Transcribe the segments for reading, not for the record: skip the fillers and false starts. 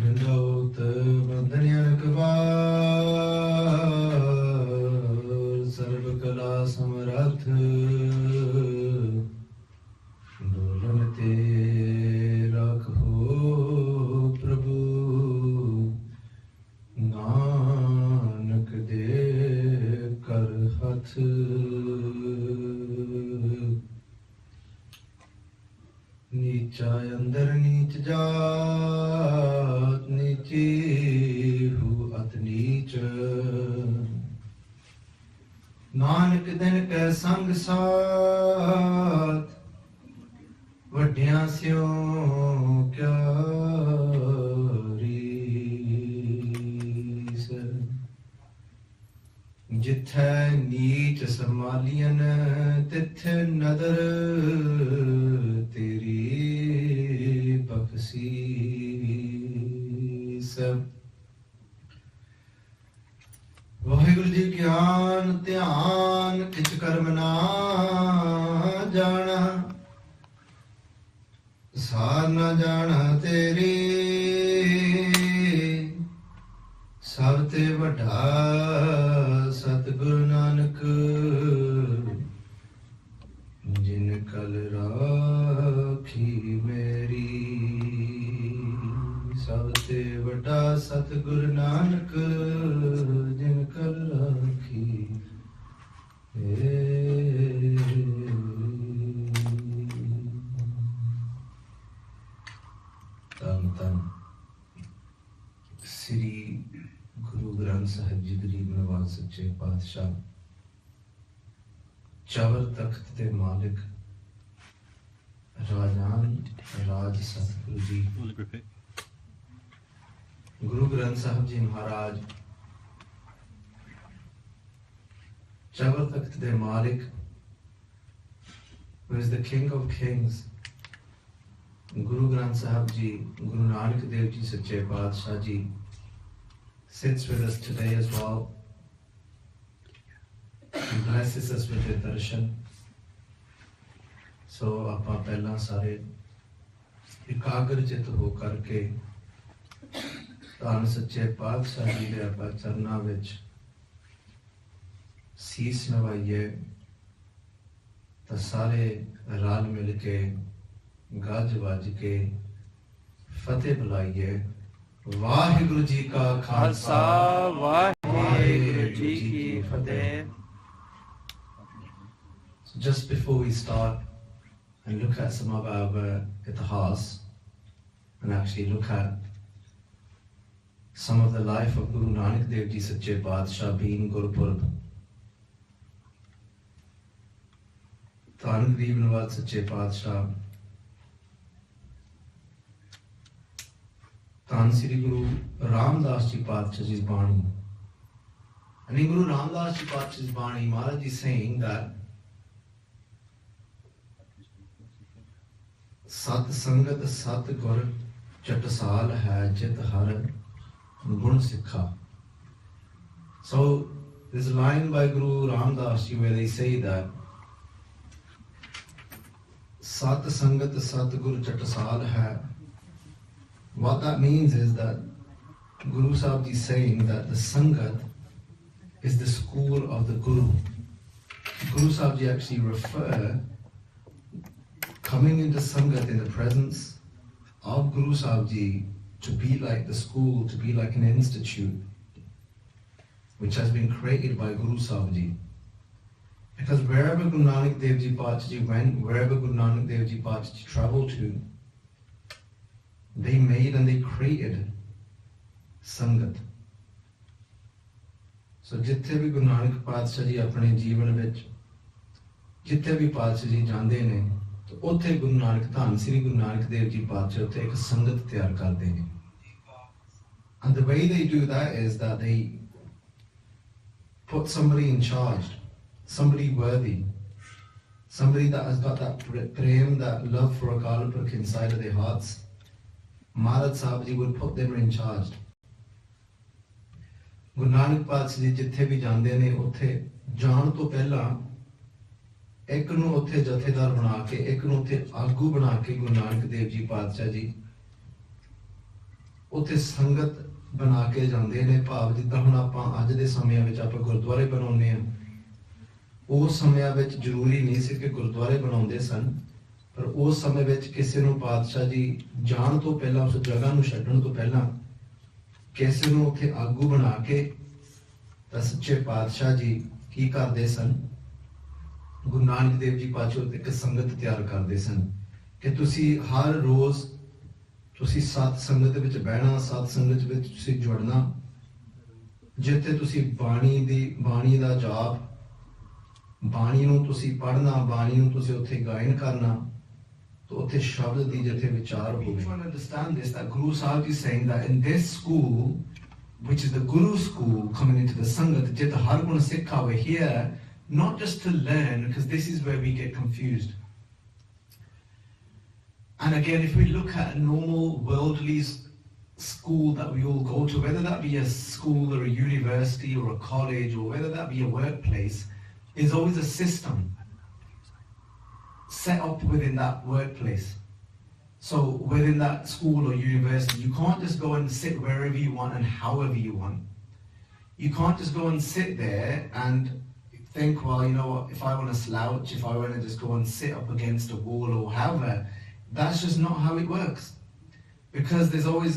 नंदोत बंधन कबार सर्व कला समरथ डोलन ते रखो प्रभु नानक दे कर हथ नीचा अंदर नीच जात नीची हु अत नीच नानक दिन कै संग साथ वड्डियां स्यों क्या रीस जिथे नीच संभालियन तिथे नदर तेरी बख्शीस। वाहिगुरु जी ज्ञान ध्यान किच कर्म ना जाना सार न जाना तेरी सब ते वड्डा सतगुरु नानक जिन कल राखी मेरी सब ते वड्डा सतगुरु नानक जिन कल राखी मेरी। धन धन श्री गुरु ग्रंथ साहिब जी गरीब नवाज सच्चे पातशाह चवर तख्त के मालिक राजान राज सतगुरु जी गुरु ग्रंथ साहिब जी महाराज चवर तख्त के मालिक who is the king of kings Guru Granth Sahib Ji, Guru Nanak Dev Ji Sache Padshah Ji sits with us today as well. He blesses us with the darshan. So, ਆਪਾਂ ਪਹਿਲਾਂ ਸਾਰੇ ਇਕਾਗਰਚਿਤ ਹੋ ਕਰਕੇ ਧੰਨ ਸੱਚੇ ਪਾਤਸ਼ਾਹ ਜੀ ਦੇ ਆਪਾਂ ਚਰਨਾਂ ਵਿੱਚ ਸੀਸ ਨਵਾਈਏ ਤਾਂ ਸਾਰੇ ਰਲ ਮਿਲ ਕੇ ਗੱਜ ਵੱਜ ਕੇ ਫਤਿਹ ਬੁਲਾਈਏ। ਵਾਹਿਗੁਰੂ ਜੀ ਕਾ ਖਾਲਸਾ ਵਾਹਿਗੁਰੂ ਜੀ ਕੀ ਫਤਿਹ। Just before we start and look at some of our itihas and actually look at some of the life of Guru Nanak Dev Ji Sache Padshah being Gurpurab, Dhan Garieb Nawaz Sache Padshah Dhan Sri Guru Ramdas Ji Padshah Ji's Bani. And in Guru Ramdas Ji Padshah's Bani, Maharaj is saying that Sat Sangat Sat Gur Chatasal Hai Jit Har Gun Sikha. So there's a line by Guru Ramdas Ji where they say that Sat Sangat Sat Gur Chatasal Hai. What that means is that Guru Sahib Ji is saying that the Sangat is the school of the Guru. Guru Sahib Ji actually refer coming into Sangat in the presence of Guru Sahib Ji to be like the school, to be like an institute which has been created by Guru Sahib Ji. Because wherever Guru Nanak Dev Ji Padshah Ji went, wherever Guru Nanak Dev Ji Padshah Ji traveled to, they made and they created Sangat. So जिथे भी गुरु नानक पातशाह जी अपने जीवन विच जिथे भी पातशाह जी जांदे ने तो उत्थे गुरु नानक धन श्री गुरु नानक देव जी पातशाह उत्थे एक संगत तैयार करते हैं. And the way they do that is that they put somebody in charge, somebody worthy, somebody that has got that prem, that love for Akal Purkh inside of their hearts. Maharaj Sahib Ji would put them in charge. Guru Nanak Padshah Ji जिथे भी जांदे ने उत्थे जान तो पहला एक नूं उत्थे जथेदार बना के एक नूं उत्थे आगू बना के गुरु नानक देव जी पातशाह जी ਉੱਥੇ ਸੰਗਤ ਬਣਾ ਕੇ ਜਾਂਦੇ ਨੇ, ਭਾਵ ਜਿੱਦਾਂ ਹੁਣ ਆਪਾਂ ਅੱਜ ਦੇ ਸਮਿਆਂ ਵਿੱਚ ਆਪਾਂ ਗੁਰਦੁਆਰੇ ਬਣਾਉਂਦੇ ਹਾਂ, ਉਸ ਸਮਿਆਂ ਵਿੱਚ ਜ਼ਰੂਰੀ ਨਹੀਂ ਸੀ ਕਿ ਗੁਰਦੁਆਰੇ ਬਣਾਉਂਦੇ ਸਨ, ਪਰ ਉਸ ਸਮੇਂ ਵਿੱਚ ਕਿਸੇ ਨੂੰ ਪਾਤਸ਼ਾਹ ਜੀ ਜਾਣ ਤੋਂ ਪਹਿਲਾਂ, ਉਸ ਜਗ੍ਹਾ ਨੂੰ ਛੱਡਣ ਤੋਂ ਪਹਿਲਾਂ ਕਿਸੇ ਨੂੰ ਉੱਥੇ ਆਗੂ ਬਣਾ ਕੇ ਤਾਂ ਸੱਚੇ ਪਾਤਸ਼ਾਹ ਜੀ ਕੀ ਕਰਦੇ ਸਨ, ਗੁਰੂ ਨਾਨਕ ਦੇਵ ਜੀ ਪਾਤਸ਼ਾਹ ਉੱਤੇ ਇੱਕ ਸੰਗਤ ਤਿਆਰ ਕਰਦੇ ਸਨ ਕਿ ਤੁਸੀਂ ਹਰ ਰੋਜ਼ ਤੁਸੀਂ ਸਤ ਸੰਗਤ ਵਿੱਚ ਬਹਿਣਾ, ਸਤ ਸੰਗਤ ਵਿੱਚ ਤੁਸੀਂ ਜੁੜਨਾ, ਜਿੱਥੇ ਤੁਸੀਂ ਬਾਣੀ ਦਾ ਜਾਪ, ਬਾਣੀ ਨੂੰ ਤੁਸੀਂ ਪੜ੍ਹਨਾ, ਬਾਣੀ ਨੂੰ ਤੁਸੀਂ ਉੱਥੇ ਗਾਇਨ ਕਰਨਾ, ਤਾਂ ਉੱਥੇ ਸ਼ਬਦ ਦੀ ਜਿੱਥੇ ਵਿਚਾਰ ਹੋਵੇ। We want to understand this, that Guru Sahib is saying that in this school, which is the Guru school, coming into the Sangat, Jit Har Gun Sikha, we're here not just to learn, because this is where we get confused. And again, if we look at a normal worldly school that we all go to, whether that be a school or a university or a college, or whether that be a workplace, there's always a system set up within that workplace. So within that school or university, you can't just go and sit wherever you want and however you want. You can't just go and sit there and think, well, you know what, if I want to slouch, if I want to just go and sit up against a wall or however, that's just not how it works. Because there's always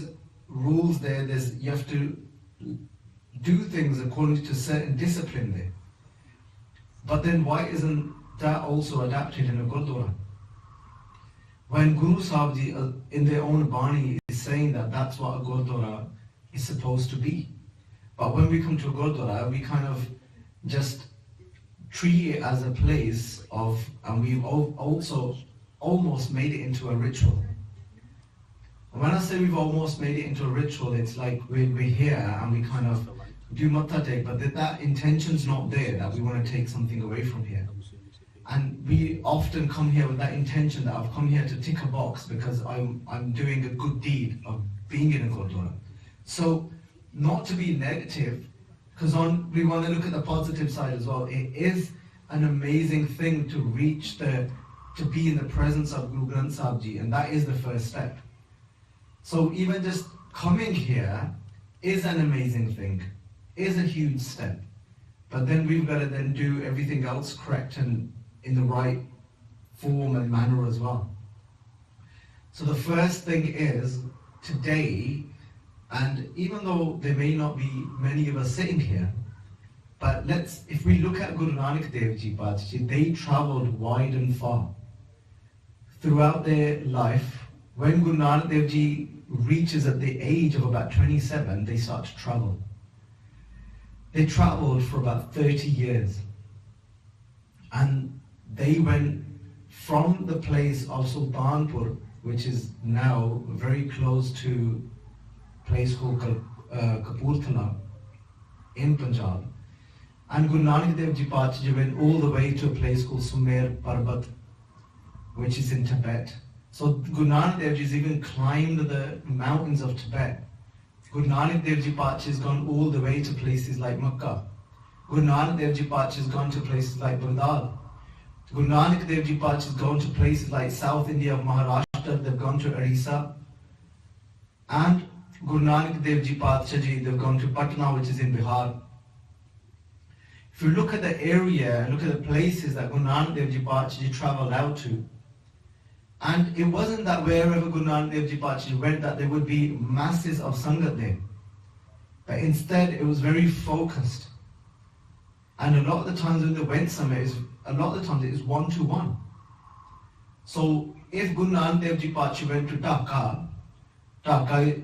rules there, you have to do things according to certain discipline there. But then why isn't that also adapted in a Gurdwara? When Guru Sahib Ji in their own Bani is saying that that's what a Gurdwara is supposed to be. But when we come to a Gurdwara, we kind of just treat it as a place of, and we've also almost made it into a ritual. And when I say we've almost made it into a ritual, it's like we're here and we kind of do Matta Tek, but that intention's not there, that we want to take something away from here. And we often come here with that intention that I've come here to tick a box because I'm doing a good deed of being in a Gurdwara. So not to be negative, because we want to look at the positive side as well. It is an amazing thing to reach to be in the presence of Guru Granth Sahib Ji, and that is the first step. So even just coming here is an amazing thing, is a huge step. But then we've got to then do everything else correct and in the right form and manner as well. So the first thing is, today, and even though there may not be many of us sitting here, but if we look at Guru Nanak Dev Ji Paatshah, they travelled wide and far. Throughout their life, when Guru Nanak Dev Ji reaches at the age of about 27, they start to travel. They travelled for about 30 years. And they went from the place of Sultanpur, which is now very close to a place called Kapurthala in Punjab. And Guru Nanak Dev Ji Paatshah went all the way to a place called Sumer Parbat, which is in Tibet. So Guru Nanak Dev Ji has even climbed the mountains of Tibet. Guru Nanak Dev Ji Paatshah has gone all the way to places like Makkah. Guru Nanak Dev Ji Paatshah has gone to places like Baghdad. Guru Nanak Dev Ji Paatshah has gone to places like South India, Maharashtra, they've gone to Orissa. And Guru Nanak Dev Ji Paatshah Ji, they've gone to Patna, which is in Bihar. If you look at the area and look at the places that Guru Nanak Dev Ji Paatshah Ji travelled out to, and it wasn't that wherever Guru Nanak Dev Ji Paatshah Ji went that there would be masses of Sangat there. But instead it was very focused. And a lot of the times when they went somewhere, it is one-to-one. So if Guru Nanak Dev Ji Paatshah went to Dhaka,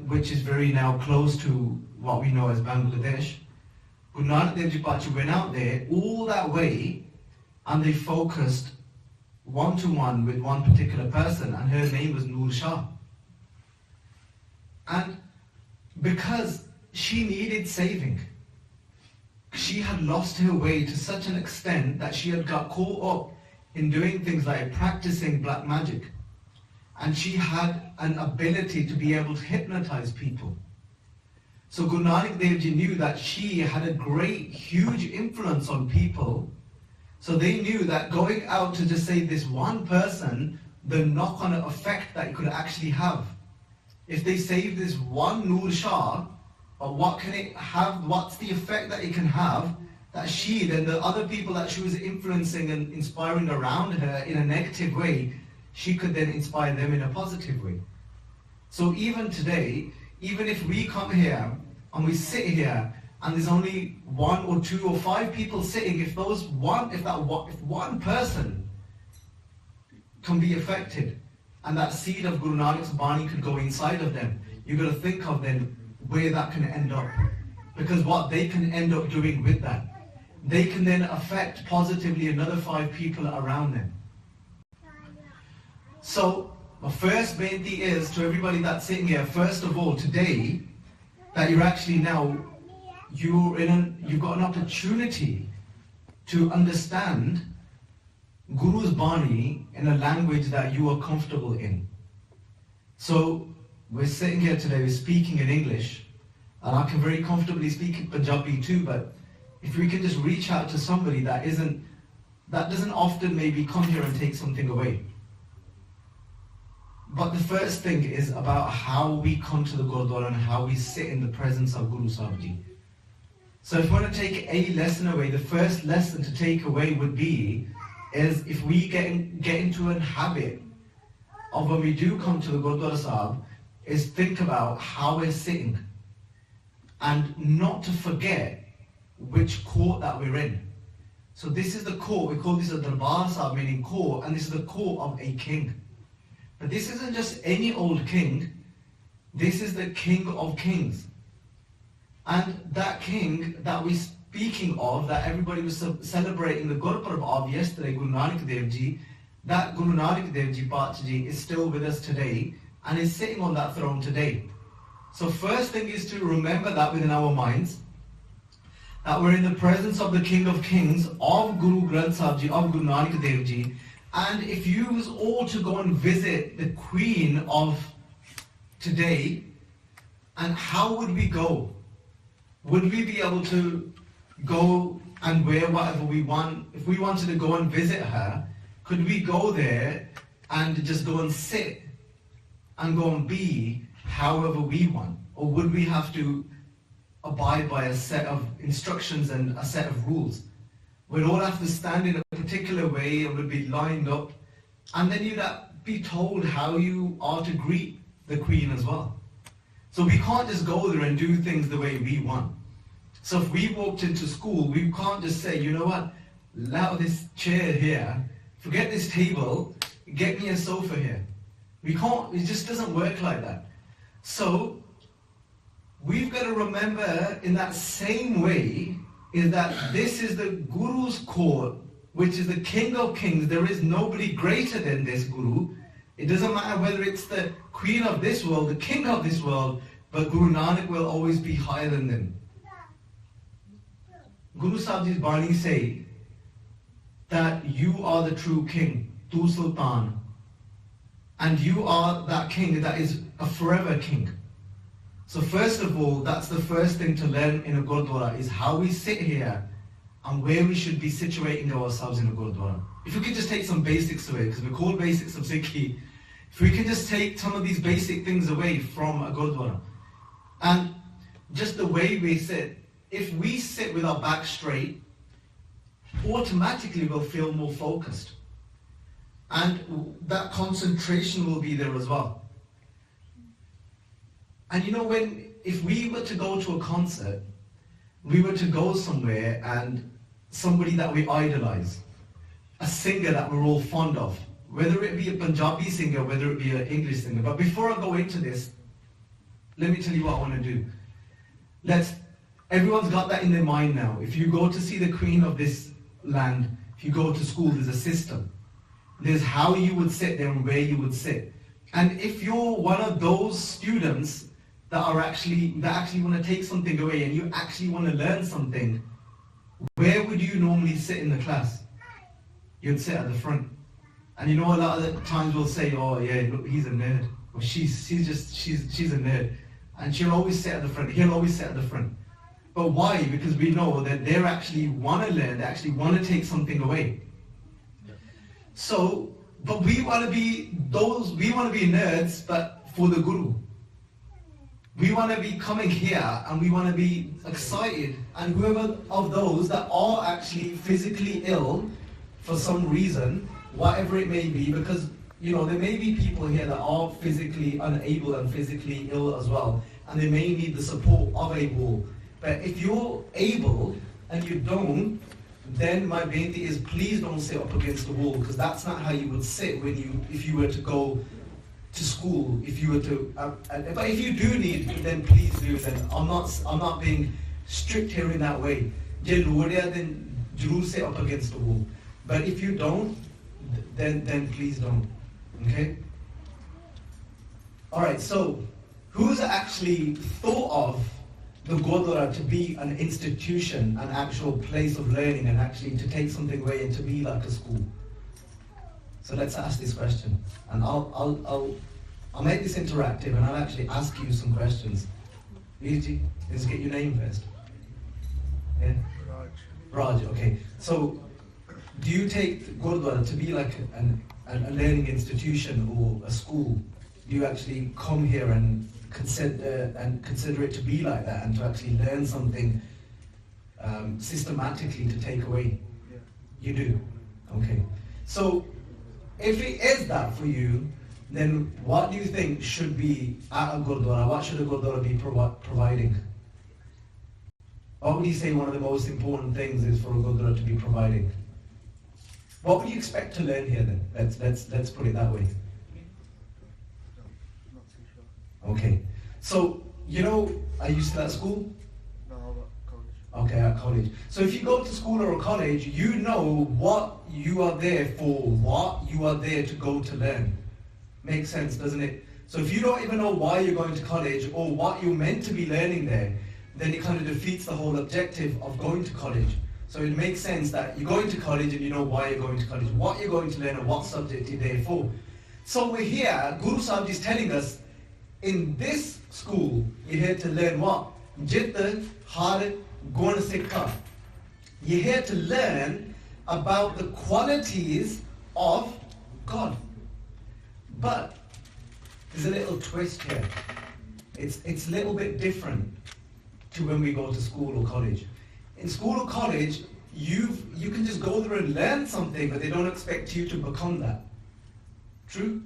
which is very now close to what we know as Bangladesh, Guru Nanak Dev Ji Paatshah went out there all that way and they focused one-to-one with one particular person, and her name was Noor Shah. And because she needed saving, she had lost her way to such an extent that she had got caught up in doing things like practicing black magic. And she had an ability to be able to hypnotize people. So Guru Nanak Dev Ji knew that she had a great, huge influence on people. So they knew that going out to just say this one person, the knock-on effect that it could actually have. if they save this one Noor Shah, what can it have, what's the effect that it can have that she, then the other people that she was influencing and inspiring around her in a negative way, she could then inspire them in a positive way. So even today, even if we come here and we sit here and there's only 1 or 2 or 5 people sitting, if one person can be affected and that seed of Guru Nanak's Bani could go inside of them, you've got to think of then where that can end up. Because what they can end up doing with that, they can then affect positively another 5 people around them. So my first benti is to everybody that's sitting here, first of all today, that you're actually now, you've got an opportunity to understand Guru's Bani in a language that you are comfortable in. So we're sitting here today, we're speaking in English, and I can very comfortably speak in Punjabi too, but if we can just reach out to somebody that doesn't often maybe come here and take something away. But the first thing is about how we come to the Gurdwara and how we sit in the presence of Guru Sahib Ji. So if we want to take a lesson away, the first lesson to take away would be, is if we get into a habit of when we do come to the Gurdwara Sahib, is think about how we're sitting and not to forget which court that we're in. So this is the court, we call this a Darbar Sahib, meaning court, and this is the court of a king. But this isn't just any old king, this is the King of Kings. And that king that we're speaking of, that everybody was celebrating the Gurpurab of yesterday, Guru Nanak Dev Ji, that Guru Nanak Dev Ji Pacha Ji is still with us today and is sitting on that throne today. So first thing is to remember that within our minds, that we're in the presence of the King of Kings, of Guru Granth Sahib Ji, of Guru Nanak Dev Ji. And if you was all to go and visit the Queen of today, and how would we go? Would we be able to go and wear whatever we want? If we wanted to go and visit her, could we go there and just go and sit and go and be however we want? Or would we have to abide by a set of instructions and a set of rules? We'd all have to stand in a particular way and we'd be lined up, and then you'd be told how you are to greet the Queen as well. So we can't just go there and do things the way we want. So if we walked into school, we can't just say, you know what, allow this chair here, forget this table, get me a sofa here. We can't, it just doesn't work like that. So we've got to remember in that same way is that this is the Guru's court, which is the King of Kings. There is nobody greater than this Guru. It doesn't matter whether it's the Queen of this world, the King of this world, but Guru Nanak will always be higher than them. Guru Sahib Ji's Bani say that you are the true king, Tu Sultan, and you are that king that is a forever king. So first of all, that's the first thing to learn in a Gurdwara, is how we sit here and where we should be situating ourselves in a Gurdwara. If we could just take some basics away, because we're called basics of Sikhi, if we can just take some of these basic things away from a Gurdwara, and just the way we sit, if we sit with our back straight, automatically we'll feel more focused. And that concentration will be there as well. And you know, if we were to go to a concert, we were to go somewhere and somebody that we idolize, a singer that we're all fond of, whether it be a Punjabi singer, whether it be an English singer. But before I go into this, let me tell you what I want to do. Everyone's got that in their mind now. If you go to see the Queen of this land, if you go to school, there's a system. There's how you would sit there and where you would sit. And if you're one of those students that actually want to take something away and you actually want to learn something, where would you normally sit in the class? You'd sit at the front. And you know, a lot of the times we'll say, oh yeah, look, he's a nerd. Or she's a nerd. And she'll always sit at the front. He'll always sit at the front. But why? Because we know that they actually want to learn, they actually want to take something away. So, but we want to be nerds, but for the Guru. We want to be coming here and we want to be excited. And whoever of those that are actually physically ill for some reason, whatever it may be, because there may be people here that are physically unable and physically ill as well, and they may need the support of a wall. But if you're able and you don't, then my beinti is please don't sit up against the wall, because that's not how you would sit if you were to go to school. If you were to, but if you do need, then please do. Then I'm not being strict here in that way. Then jarur sit up against the wall. But if you don't, then please don't. Okay? Alright, so who's actually thought of the Gurdwara to be an institution, an actual place of learning, and actually to take something away and to be like a school? So let's ask this question. And I'll make this interactive and I'll actually ask you some questions. Virji, let's get your name first. Yeah? Raj, okay. So do you take Gurdwara to be like a learning institution or a school? Do you actually come here and consider it to be like that, and to actually learn something systematically to take away? Yeah. You do? Okay. So if it is that for you, then what do you think should be at a Gurdwara? What should a Gurdwara be providing? What would you say one of the most important things is for a Gurdwara to be providing? What would you expect to learn here then? Let's put it that way. Not too sure. Okay. So, are you still at school? No, I'm at college. Okay, at college. So if you go to school or a college, you know what you are there for, what you are there to go to learn. Makes sense, doesn't it? So if you don't even know why you're going to college or what you're meant to be learning there, then it kind of defeats the whole objective of going to college. So it makes sense that you're going to college and you know why you're going to college, what you're going to learn and what subject you're there for. So we're here, Guru Sahib is telling us, in this school, you're here to learn what? Jitta, Har, Gun, Sikha. You're here to learn about the qualities of God. But there's a little twist here. It's a little bit different to when we go to school or college. In school or college, you can just go there and learn something, but they don't expect you to become that. True?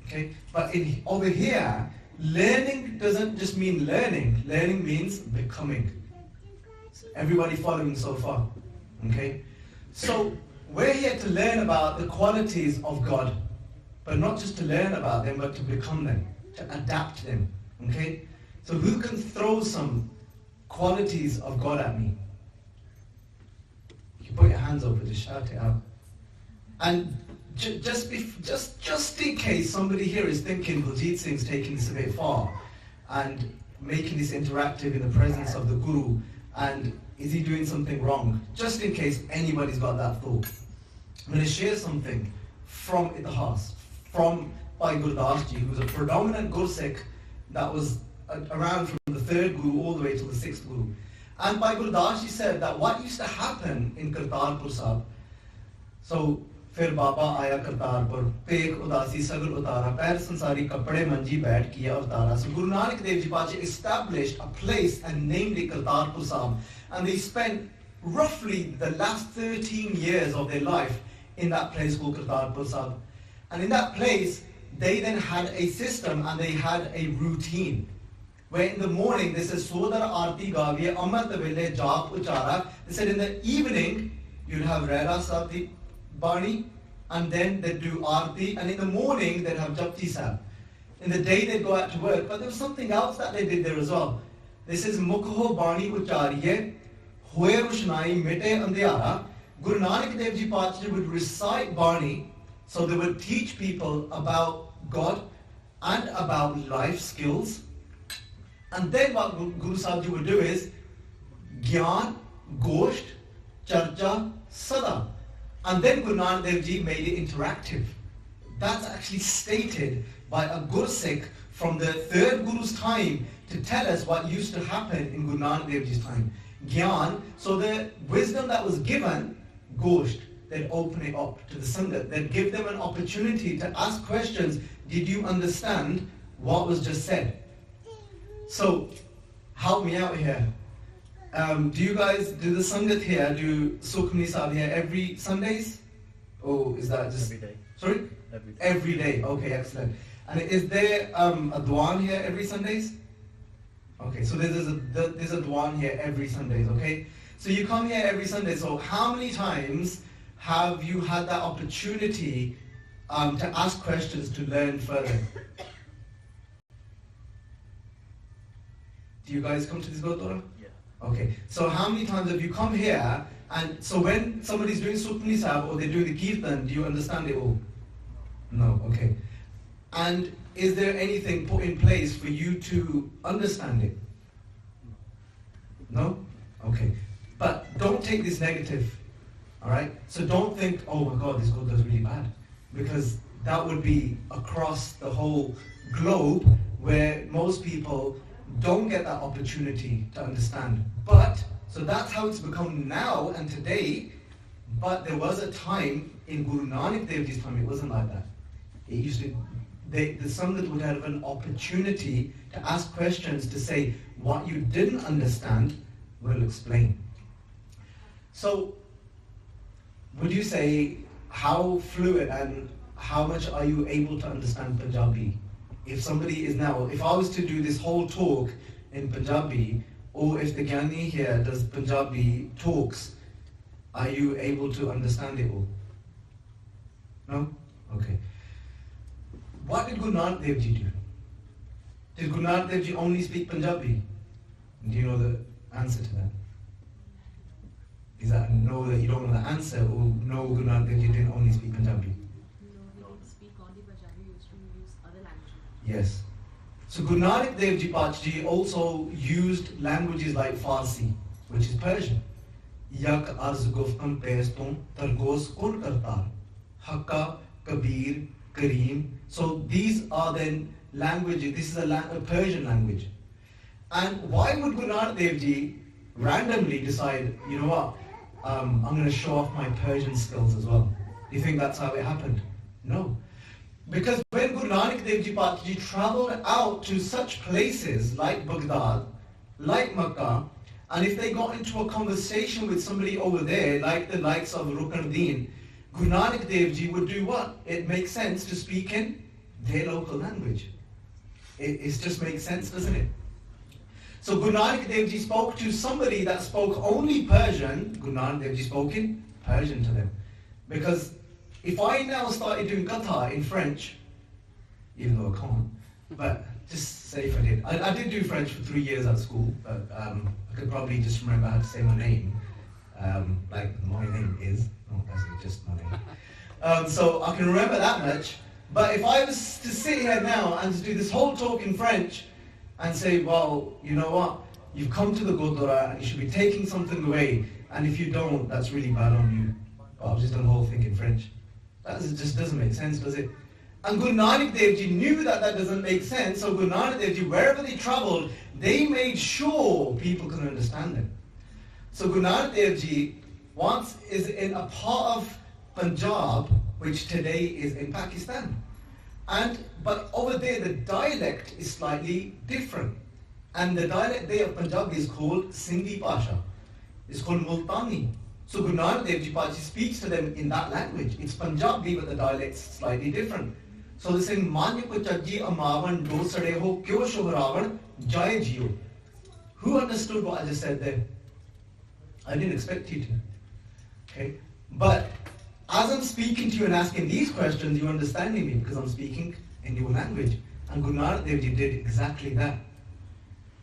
Okay? But over here, learning doesn't just mean learning. Learning means becoming. Everybody following so far? Okay? So we're here to learn about the qualities of God, but not just to learn about them, but to become them, to adapt them. Okay? So who can throw some qualities of God at me? You put your hands over, just shout it out. And just in case somebody here is thinking Baljit Singh's taking this a bit far and making this interactive in the presence of the Guru, and is he doing something wrong? Just in case anybody's got that thought, I'm going to share something from Itihas, from Bhai Baljit Singh, who's a predominant Gursikh that was around from the 3rd Guru all the way to the 6th Guru. And Bhai Baljit Singh said that what used to happen in Kartarpur Sahib, so फिर बाबा आया Kartarpur pack उदासी सगल उतारा पैर संसारी कपड़े मंजी बैठ किया उतारा. So Guru Nanak Dev Ji Pacha established a place and named it Kartarpur Sahib, and they spent roughly the last 13 years of their life in that place called Kartarpur Sahib. And in that place they then had a system and they had a routine where in the morning they said Sodar Aarti Gaviya Amrit Vele Jap Uchara. They said in the evening you'd have Rehra Sahib the Bani, and then they'd do Aarti, and in the morning they'd have Japji Sahib. In the day they'd go out to work, but there was something else that they did there as well. This is Mukho Bani Uchariye, Hoye Rushnai Mite Andhyara. Guru Nanak Dev Ji Pacha would recite Bani, so they would teach people about God and about life skills. And then what Guru Sahib Ji would do is Gyan, Gosht, Charcha, Sada. And then Guru Nanak Dev Ji made it interactive. That's actually stated by a Gursikh from the 3rd Guru's time to tell us what used to happen in Guru Nanak Dev Ji's time. Gyan, so the wisdom that was given, Gosht, they'd open it up to the Sangat. They'd give them an opportunity to ask questions. Did you understand what was just said? So, help me out here. Do you guys do the Sangat here? Do Sukhmani Sahib here every Sundays? Or is that just Every day. Sorry? Every day. Every day. Okay, excellent. And is there a Dwan here every Sundays? Okay, so there's a Dwan here every Sundays. Okay, so you come here every Sunday. So how many times have you had that opportunity to ask questions to learn further? Do you guys come to this Gurdwara? Yeah. Okay, so how many times have you come here, and so when somebody's doing Sukhmani Sahib or they're doing the Kirtan, do you understand it all? No, okay. And is there anything put in place for you to understand it? No? Okay. But don't take this negative, alright? So don't think, oh my God, this Gurdwara is really bad. Because that would be across the whole globe where most people don't get that opportunity to understand. But, so that's how it's become now and today, but there was a time in Guru Nanak Dev Ji's time, it wasn't like that. It used to, the Sangat would have an opportunity to ask questions, to say, what you didn't understand, we'll explain. So, would you say, how fluid and how much are you able to understand Punjabi? If somebody is now, if I was to do this whole talk in Punjabi, or if the Gyani here does Punjabi talks, are you able to understand it all? No? Okay. What did Guru Nanak Dev Ji do? Did Guru Nanak Dev Ji only speak Punjabi? Do you know the answer to that? Is that no, that you don't know the answer, or no, Guru Nanak Dev Ji didn't only speak Punjabi? No, he didn't speak only Punjabi, he used to use other languages. Yes. So Guru Nanak Dev Ji Pachaji also used languages like Farsi, which is Persian. Yak arz guftam pestum targos kun kartar. Hakka, Kabir, Kareem. So these are then languages, this is a Persian language. And why would Guru Nanak Dev Ji randomly decide, you know what, I'm going to show off my Persian skills as well? Do you think that's how it happened? No. Because when Guru Nanak Dev Ji Pachaji travelled out to such places like Baghdad, like Makkah, and if they got into a conversation with somebody over there, like the likes of Rukunuddin, Guru Nanak Dev Ji would do what? It makes sense to speak in their local language. It just makes sense, doesn't it? So Guru Nanak Dev Ji spoke to somebody that spoke only Persian. Guru Nanak Dev Ji spoke in Persian to them. Because if I now started doing Katha in French, even though I can't, but just say if I did. I did do French for 3 years at school, but I could probably just remember how to say my name. Like my name is, not actually just my name. So I can remember that much. But if I was to sit here now and to do this whole talk in French and say, well, you know what, you've come to the Gurdwara and you should be taking something away, and if you don't, that's really bad on you. But I've just done the whole thing in French. That just doesn't make sense, does it? And Guru Nanak Dev Ji knew that doesn't make sense, so Guru Nanak Dev Ji, wherever they travelled, they made sure people could understand them. So Guru Nanak Dev Ji once is in a part of Punjab, which today is in Pakistan. But over there the dialect is slightly different. And the dialect there of Punjabi is called Sindhi Pasha. It's called Multani. So Guru Nanak Dev Ji Pachaji speaks to them in that language. It's Punjabi, but the dialect's slightly different. So they say, Manya ko chajji amavan do sade ho kyo shuhravan jai jiyo. Who understood what I just said there? I didn't expect you to. Okay? But as I'm speaking to you and asking these questions, you're understanding me because I'm speaking in your language. And Guru Nanak Dev Ji did exactly that.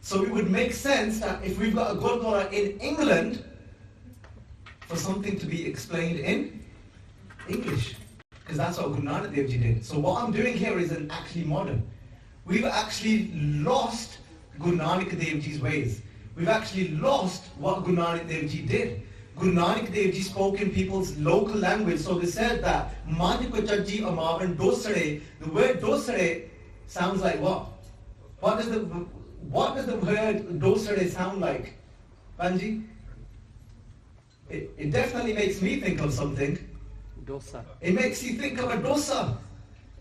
So it would make sense that if we've got a Gurdwara in England, for something to be explained in English. Because that's what Guru Nanak Dev Ji did. So what I'm doing here is actually modern. We've actually lost Guru Nanak Dev Ji's ways. We've actually lost what Guru Nanak Dev Ji did. Guru Nanak Dev Ji spoke in people's local language. So they said that Manya ko chajji amavan dosare. The word dosare sounds like what? What does the word dosare sound like? Banji? It definitely makes me think of something. Dosa. It makes you think of a dosa.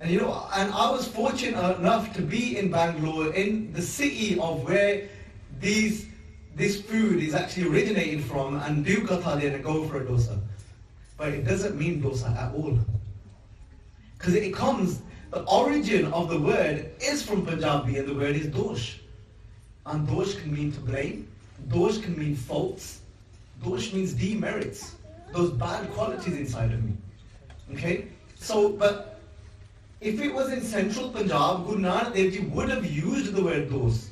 And and I was fortunate enough to be in Bangalore, in the city of where this food is actually originated from, and do katha there and go for a dosa. But it doesn't mean dosa at all. Because the origin of the word is from Punjabi, and the word is dosh. And dosh can mean to blame, dosh can mean faults, dosh means demerits, those bad qualities inside of me. Okay? So, but if it was in central Punjab, Guru Nanak Dev Ji would have used the word dosh.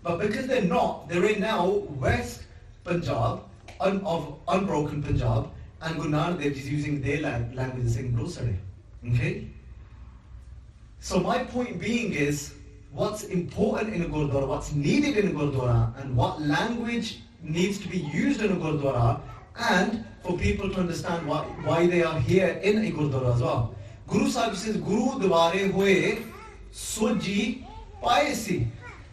But because they're not, they're in now West Punjab, of unbroken Punjab, and Guru Nanak Dev Ji is using their language saying dosare. Okay? So my point being is, what's important in a Gurdwara, what's needed in a Gurdwara, and what language needs to be used in a Gurdwara, and for people to understand why they are here in a Gurdwara as well. Guru Sahib says, Guru Dware Hoye Soji Paesi.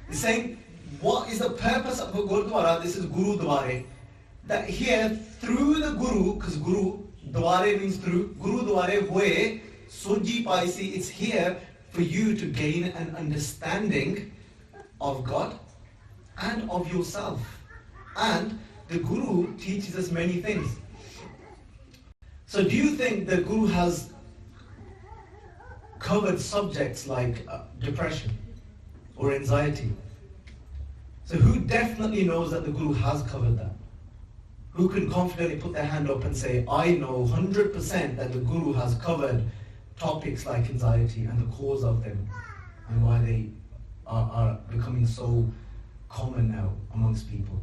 He's saying, what is the purpose of a Gurdwara? This is Guru Dware. That here, through the Guru, because Guru, Dware means through, Guru Dware Hoye Soji Paesi, it's here for you to gain an understanding of God and of yourself. And the Guru teaches us many things. So do you think the Guru has covered subjects like depression or anxiety? So who definitely knows that the Guru has covered that? Who can confidently put their hand up and say, I know 100% that the Guru has covered topics like anxiety and the cause of them and why they are becoming so common now amongst people?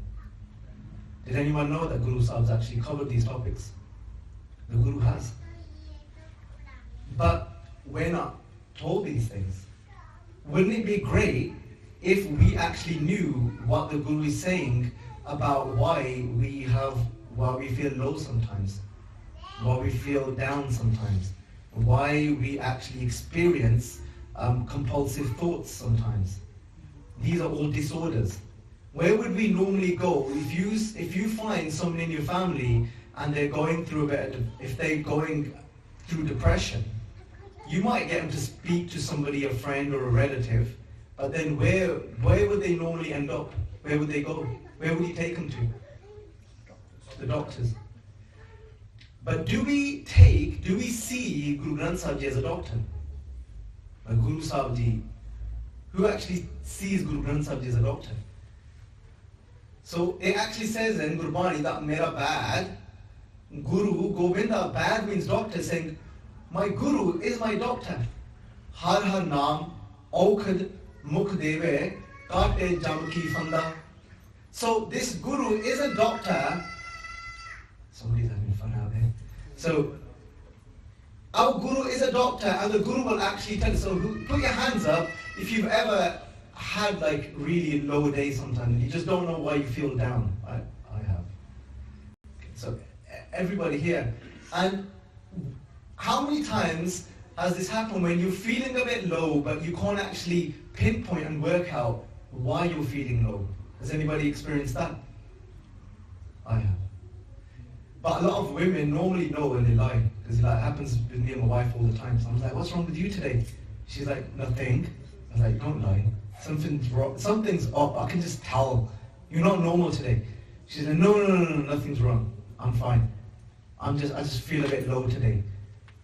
Did anyone know that Guru Sahib's actually covered these topics? The Guru has. But we're not told these things. Wouldn't it be great if we actually knew what the Guru is saying about why we feel low sometimes, why we feel down sometimes, why we actually experience compulsive thoughts sometimes? These are all disorders. Where would we normally go if you find someone in your family and they're going through if they're going through depression? You might get them to speak to somebody, a friend or a relative, but then where would they normally end up? Where would they go? Where would you take them to? The doctors. But do we see Guru Granth Sahib Ji as a doctor? Guru Sahib Ji, who actually sees Guru Granth Sahib Ji as a doctor? So it actually says in Gurbani that Mera Bad, Guru Govinda, Bad means doctor, saying, my Guru is my doctor. Har har naam, aukhad mukh deve, kate jam ki fanda. So this Guru is a doctor. Somebody's having fun out there. So our Guru is a doctor, and the Guru will actually tell you. So put your hands up if you've ever had like really low days sometimes and you just don't know why you feel down. I have. So everybody here. And how many times has this happened when you're feeling a bit low but you can't actually pinpoint and work out why you're feeling low? Has anybody experienced that? I have. But a lot of women normally know when they lie, because it happens with me and my wife all the time. So I was like, what's wrong with you today? She's like, nothing. I was like, don't lie. Something's wrong. Something's up. I can just tell. You're not normal today. She's like, no, nothing's wrong. I'm fine. I just feel a bit low today.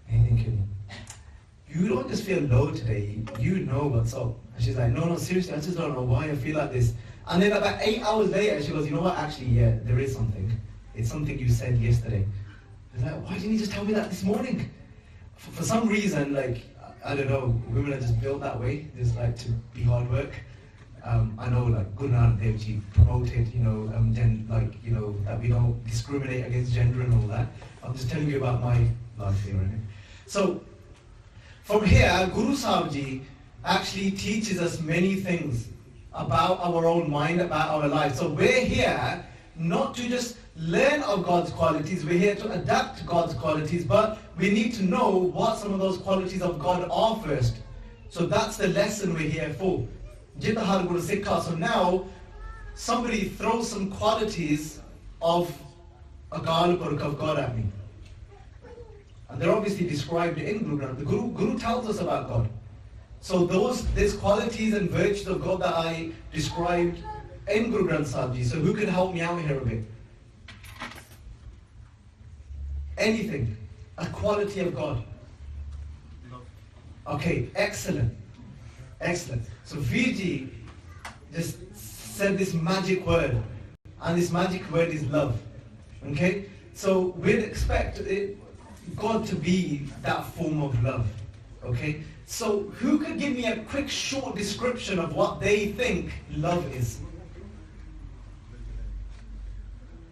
And you're thinking, you don't just feel low today. You know what's up. And she's like, no, seriously, I just don't know why I feel like this. And then about 8 hours later, she goes, you know what? Actually, yeah, there is something. It's something you said yesterday. I was like, why didn't you just tell me that this morning? For some reason, like, I don't know, women are just built that way. They just like to be hard work. I know, like, Guru Nanak Dev Ji promoted, that we don't discriminate against gender and all that. I'm just telling you about my life here. Right? So, from here, Guru Sahib Ji actually teaches us many things about our own mind, about our life. So we're here not to just learn of God's qualities, we're here to adapt God's qualities, but we need to know what some of those qualities of God are first. So that's the lesson we're here for. Jitahar Guru Sikha. So now, somebody throws some qualities of Akal Purkh of God at me. And they're obviously described in Guru Granth. The Guru tells us about God. So these qualities and virtues of God that I described in Guru Granth Sahib Ji. So who can help me out here a bit? Anything. A quality of God. Okay, excellent. Excellent. So Viji just said this magic word. And this magic word is love. Okay? So we'd expect God to be that form of love. Okay? So who could give me a quick short description of what they think love is?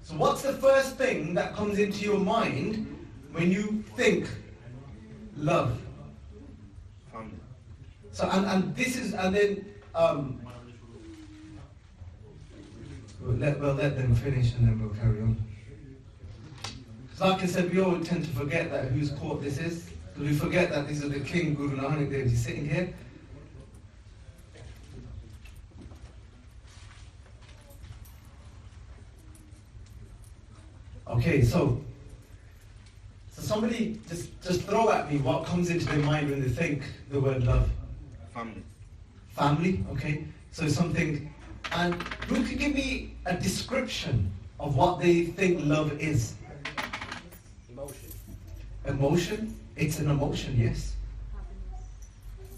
So what's the first thing that comes into your mind when you think love? Family. So and this is, and then we'll let them finish and then we'll carry on. Because like I said, we all tend to forget that whose court this is. Because we forget that this is the King Guru Nanak Dev Ji sitting here. Okay, so somebody just throw at me what comes into their mind when they think the word love. Family. Family, okay. So something, and who can give me a description of what they think love is? Emotion. Emotion? It's an emotion, yes.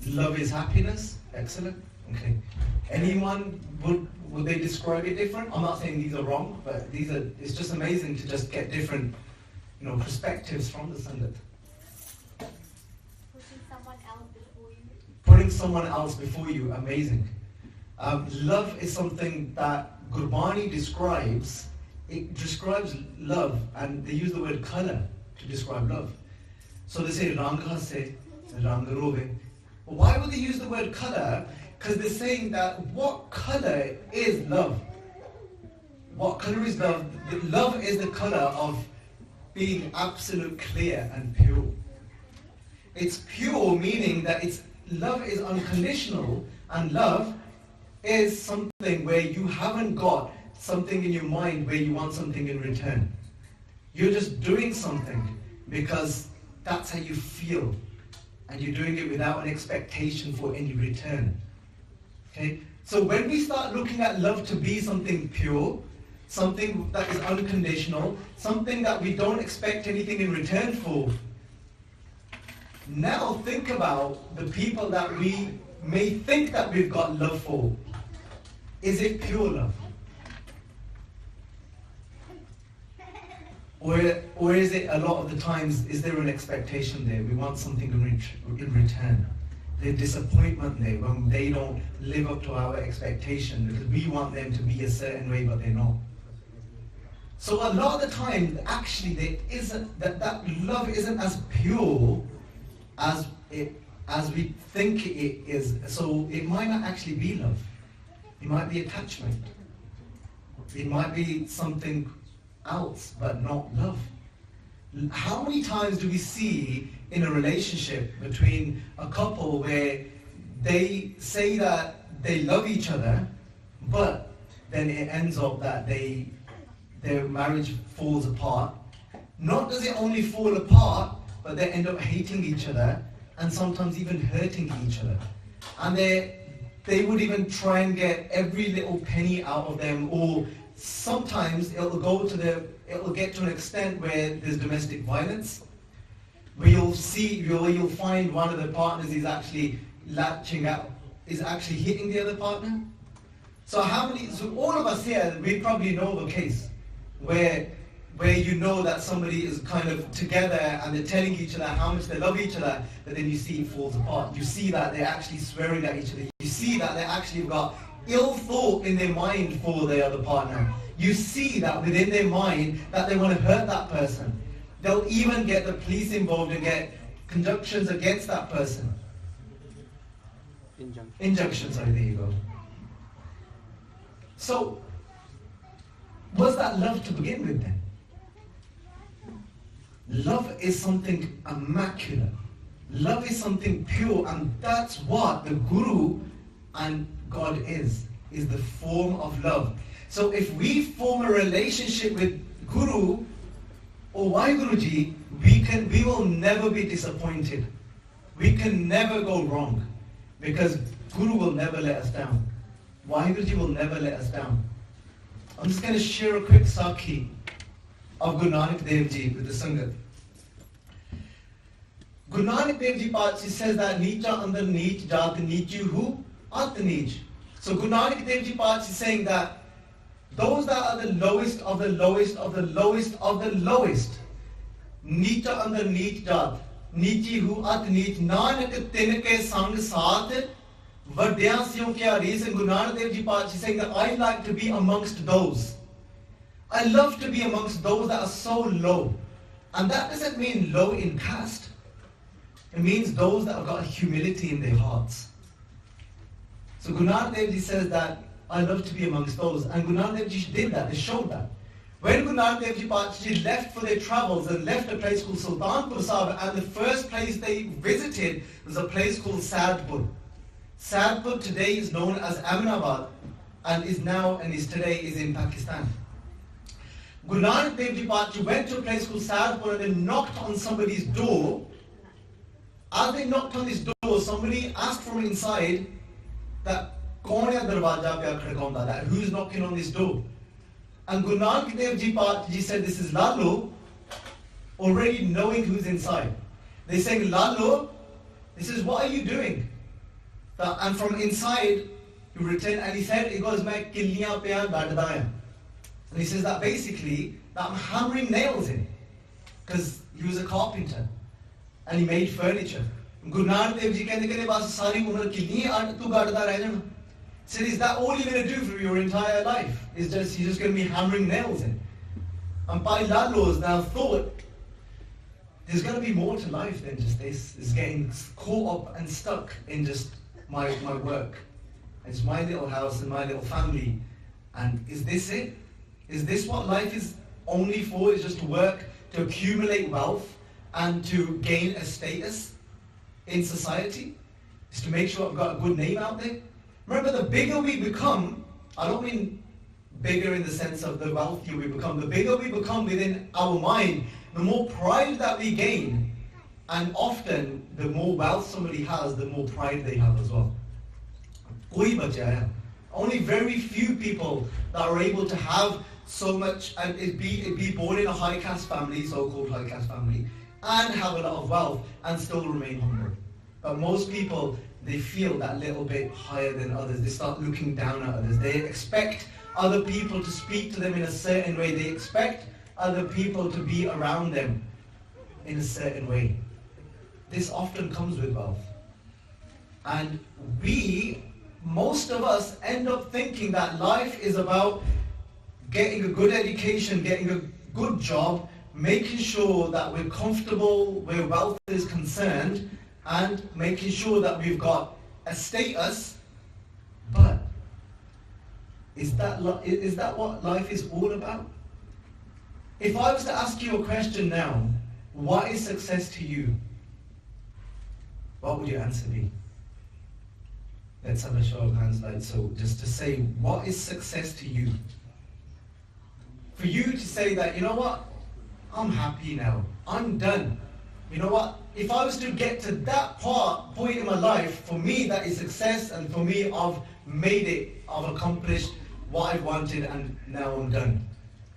Love is happiness. Excellent. Okay. Anyone would they describe it different? I'm not saying these are wrong, but it's just amazing to just get different, perspectives from the Sangat. Putting someone else before you. Putting someone else before you, amazing. Love is something that Gurbani describes. It describes love, and they use the word color to describe love. So they say rang hase, rang rove. Why would they use the word color? Because they're saying that what color is love? What color is love? Love is the color of being absolute clear and pure. It's pure, meaning that love is unconditional, and love is something where you haven't got something in your mind where you want something in return. You're just doing something because that's how you feel, and you're doing it without an expectation for any return. Okay? So when we start looking at love to be something pure, something that is unconditional, something that we don't expect anything in return for, now think about the people that we may think that we've got love for. Is it pure love? Or is it a lot of the times, is there an expectation there? We want something in return. There's disappointment there when they don't live up to our expectation because we want them to be a certain way but they're not. So a lot of the time, actually, there isn't that love isn't as pure as we think it is. So it might not actually be love. It might be attachment. It might be something else, but not love. How many times do we see in a relationship between a couple where they say that they love each other, but then it ends up that their marriage falls apart? Not does it only fall apart, but they end up hating each other and sometimes even hurting each other. And they would even try and get every little penny out of them, or sometimes it'll get to an extent where there's domestic violence, where you'll find one of the partners is actually latching out, is actually hitting the other partner. So all of us here, we probably know the case where you know that somebody is kind of together and they're telling each other how much they love each other, but then you see it falls apart. You see that they're actually swearing at each other. You see that they actually got ill thought in their mind for the other partner. You see that within their mind that they want to hurt that person. They'll even get the police involved and get conjunctions against that person. Injunctions, sorry, there you go. So, was that love to begin with then? Love is something immaculate. Love is something pure, and that's what the Guru and God is the form of love. So if we form a relationship with Guru or Guruji, we will never be disappointed. We can never go wrong because Guru will never let us down. Vaheguru will never let us down. I'm just going to share a quick sakhi of Guru Nanak Dev Ji with the Sangat. Guru Nanak Dev Ji Pachi says that Nicha andar neech, jat neechu hu, at neech. So Guru Nanak Dev Ji Pachi is saying that those that are the lowest of the lowest of the lowest of the lowest, Nicha andar neech jat, neechi hu at neech, nanak tinke sang saath, vadyan siyon ke aris. And Guru Nanak Dev Ji Pachi is saying that I like to be amongst those. I love to be amongst those that are so low. And that doesn't mean low in caste. It means those that have got humility in their hearts. So Guru Nanak Dev Ji says that I love to be amongst those. And Guru Nanak Dev Ji did that, they showed that. When Guru Nanak Dev Ji Pachi left for their travels and left a place called Sultanpur Sahib, and the first place they visited was a place called Sadpur. Sadpur today is known as Ahmedabad and is today in Pakistan. Guru Nanak Dev Ji Pachi went to a place called Sadpur and they knocked on somebody's door. As they knocked on this door, somebody asked from inside that kaun hai darwaja pe khadkaunda, that who's knocking on this door? And Guru Nanak Dev Ji Pachi said, this is Lalo, already knowing who's inside. They're saying, Lalo, he says, what are you doing? And from inside, he returned and he said, he goes, main killiyan pe gadda hai. And he says that basically, that I'm hammering nails in. Because he was a carpenter. And he made furniture. Guru Nanak Dev Ji kehne ke baas sari umar killiyan tu gadda reh jana. He said, is that all you're going to do for your entire life? You're just going to be hammering nails in. And Bhai Lalos now thought, there's going to be more to life than just this. It's getting caught up and stuck in just my work. It's my little house and my little family. And is this it? Is this what life is only for? Is just to work, to accumulate wealth, and to gain a status in society? Is to make sure I've got a good name out there? Remember, the bigger we become, I don't mean bigger in the sense of the wealthier we become, the bigger we become within our mind, the more pride that we gain. And often, the more wealth somebody has, the more pride they have as well. Koi bacha hai. Only very few people that are able to have so much and be born in a high caste family, so-called high caste family, and have a lot of wealth and still remain humble. But most people, they feel that little bit higher than others. They start looking down at others. They expect other people to speak to them in a certain way. They expect other people to be around them in a certain way. This often comes with wealth. And most of us end up thinking that life is about getting a good education, getting a good job, making sure that we're comfortable where wealth is concerned, and making sure that we've got a status. But is that what life is all about? If I was to ask you a question now, what is success to you? What would your answer be? Let's have a show of hands, like so, just to say, what is success to you? For you to say that, you know what, I'm happy now, I'm done. You know what, if I was to get to that point in my life, for me that is success, and for me I've made it, I've accomplished what I wanted and now I'm done.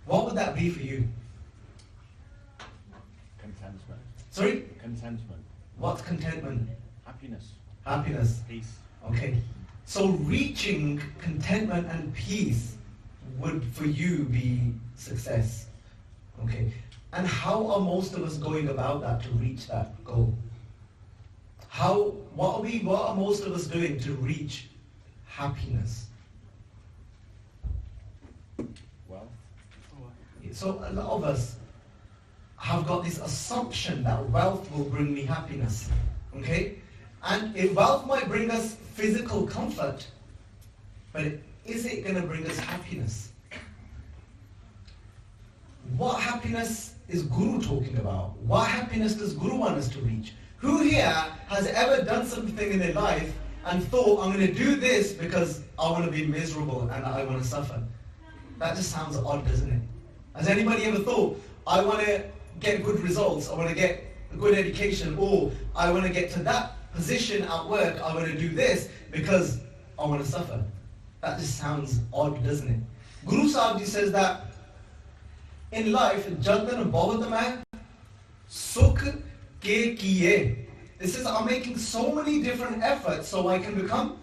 What would that be for you? Contentment. Sorry? Contentment. What's contentment? Happiness. Happiness. Peace. Okay. So reaching contentment and peace would for you be success. Okay. And how are most of us going about that to reach that goal? What are most of us doing to reach happiness? Wealth. So a lot of us have got this assumption that wealth will bring me happiness. Okay? And if wealth might bring us physical comfort, but is it going to bring us happiness? What happiness is Guru talking about? What happiness does Guru want us to reach? Who here has ever done something in their life and thought, I'm going to do this because I want to be miserable and I want to suffer? That just sounds odd, doesn't it? Has anybody ever thought, I want to get good results, I want to get a good education, or I want to get to that position at work, I want to do this because I want to suffer. That just sounds odd, doesn't it? Guru Sahib Ji says that in life, Jantan Bahut hai, Sukh ke kiye. This is, I'm making so many different efforts so I can become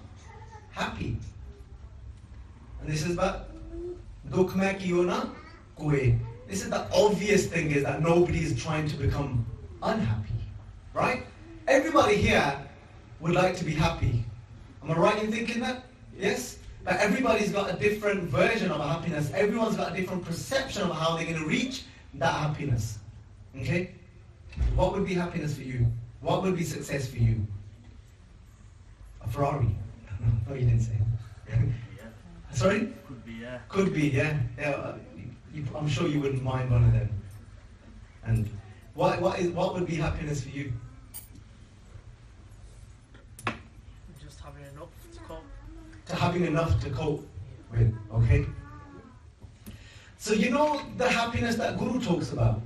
happy. And this is that Dukh mein kiyo na koi. This is the obvious thing, is that nobody is trying to become unhappy, right? Everybody here would like to be happy. Am I right in thinking that? Yes? But everybody's got a different version of happiness. Everyone's got a different perception of how they're going to reach that happiness. Okay? What would be happiness for you? What would be success for you? A Ferrari? No, you didn't say. Sorry? Could be, yeah. Could be, yeah. I'm sure you wouldn't mind one of them. And what would be happiness for you? Just having enough to cope. To having enough to cope with, okay? So you know the happiness that Guru talks about?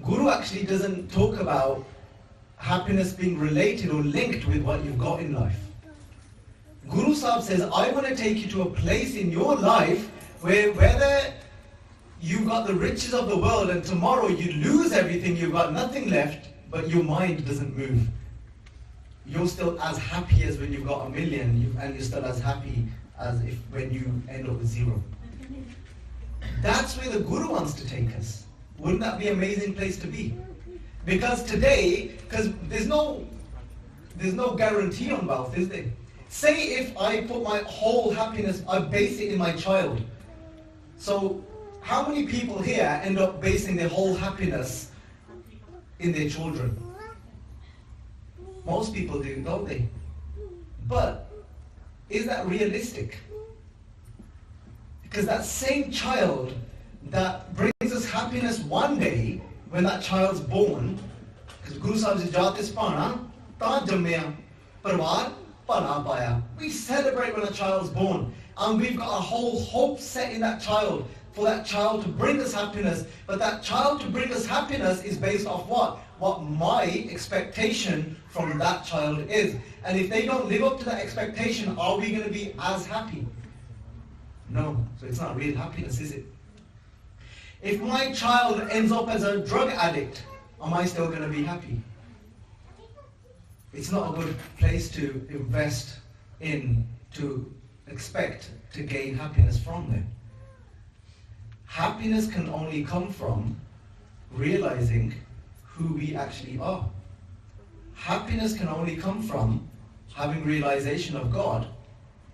Guru actually doesn't talk about happiness being related or linked with what you've got in life. Guru Sahib says, I want to take you to a place in your life where whether you've got the riches of the world and tomorrow you lose everything, you've got nothing left, but your mind doesn't move. You're still as happy as when you've got 1 million, and you're still as happy as if when you end up with 0. That's where the Guru wants to take us. Wouldn't that be an amazing place to be? Because today, because there's no guarantee on wealth, is there? Say if I put my whole happiness, I base it in my child. So how many people here end up basing their whole happiness in their children? Most people do, don't they? But is that realistic? Because that same child that brings us happiness one day, when that child's born, because Guru Sahib says, Jatis Pana, Ta Jammaya, Parvar, Pana Paya. We celebrate when a child's born. And we've got a whole hope set in that child, for that child to bring us happiness. But that child to bring us happiness is based off what? What my expectation from that child is. And if they don't live up to that expectation, are we going to be as happy? No. So it's not real happiness, is it? If my child ends up as a drug addict, am I still going to be happy? It's not a good place to invest in, to expect to gain happiness from them. Happiness can only come from realizing who we actually are. Happiness can only come from having realization of God.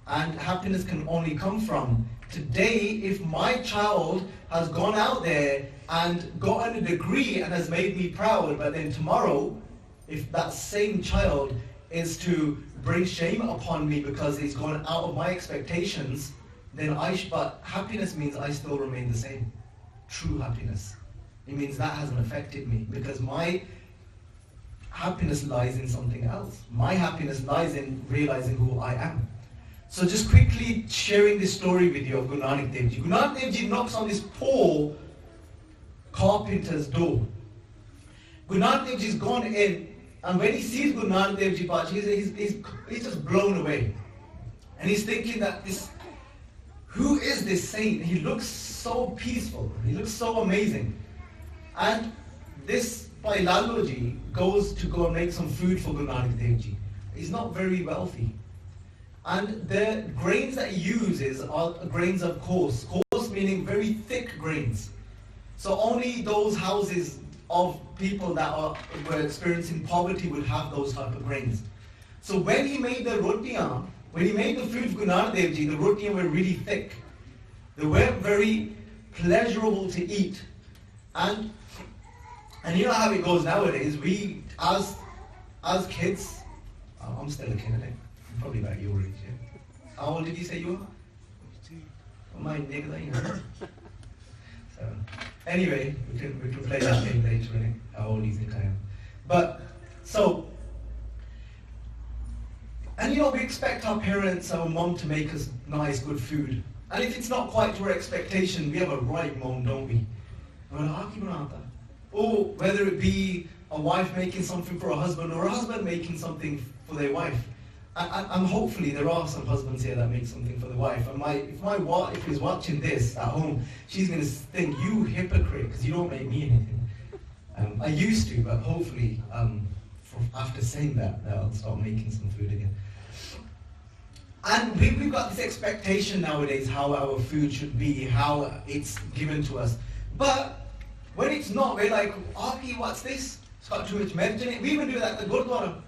And happiness can only come from today, if my child has gone out there and gotten a degree and has made me proud, but then tomorrow, if that same child is to bring shame upon me because he's gone out of my expectations, then but happiness means I still remain the same. True happiness. It means that hasn't affected me, because my happiness lies in something else. My happiness lies in realizing who I am. So just quickly sharing this story with you of Guru Nanak Dev Ji. Guru Nanak Dev Ji knocks on this poor carpenter's door. Guru Nanak Dev Ji's gone in, and when he sees Guru Nanak Dev Ji, he's just blown away. And he's thinking that who is this saint? He looks so peaceful. He looks so amazing. And this Bhai Laloji goes to go and make some food for Guru Nanak Dev Ji. He's not very wealthy. And the grains that he uses are grains of coarse. Coarse meaning very thick grains. So only those houses of people that were experiencing poverty would have those type of grains. So when he made the rotiyan, when he made the food for Guru Nanak Dev Ji, the rotiyan were really thick. They weren't very pleasurable to eat. And you know how it goes nowadays. We, as kids, I'm still a kid, I think. I'm probably about your age, yeah. How old did you say you were? My nigga, you know. So, anyway, we can play that game later, innit? How old do you think I am? But, so, and you know, we expect our parents, our mom to make us nice, good food. And if it's not quite to our expectation, we have a right mom, don't we? And we're like, or whether it be a wife making something for a husband or a husband making something for their wife. And hopefully there are some husbands here that make something for the wife. And if my wife is watching this at home, she's going to think, you hypocrite, because you don't make me anything. I used to, but hopefully after saying that, I'll start making some food again. And we've got this expectation nowadays how our food should be, how it's given to us. But when it's not, we're like, what's this? It's got too much merit in it. We even do that at the Gurdwara.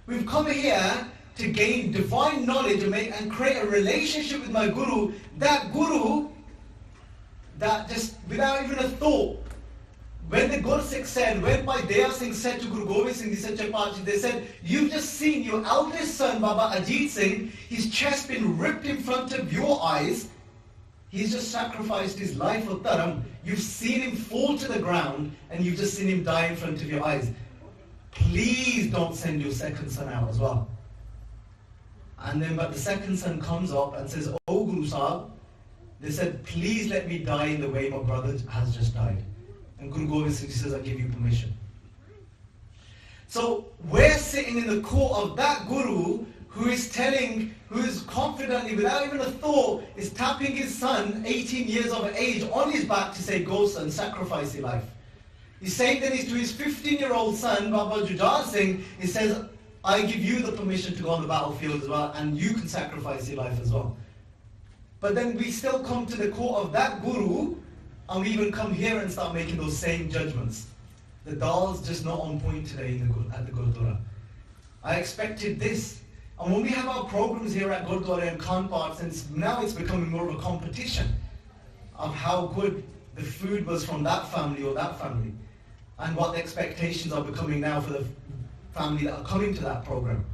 We've come here to gain divine knowledge and create a relationship with my Guru. That Guru, that just without even a thought, when the Gursikh said, when Bhai Baljit Singh said to Guru Gobind Singh, they said, you've just seen your eldest son, Baba Ajit Singh, his chest been ripped in front of your eyes. He's just sacrificed his life for Dharam. You've seen him fall to the ground and you've just seen him die in front of your eyes. Please don't send your second son out as well. And then, but the second son comes up and says, oh Guru Sahib, they said, please let me die in the way my brother has just died. And Guru Gobind Singh says, I give you permission. So we're sitting in the court of that Guru who is confidently, without even a thought, is tapping his son, 18 years of age, on his back to say, go son, sacrifice your life. He's saying that to his 15-year-old son, Baba Jujhar Singh, he says, I give you the permission to go on the battlefield as well, and you can sacrifice your life as well. But then we still come to the court of that Guru, and we even come here and start making those same judgments. The dal's just not on point today at the Gurdwara. I expected this. And when we have our programs here at Gurdwara and Khan Parks, and now it's becoming more of a competition of how good the food was from that family or that family, and what the expectations are becoming now for the family that are coming to that program.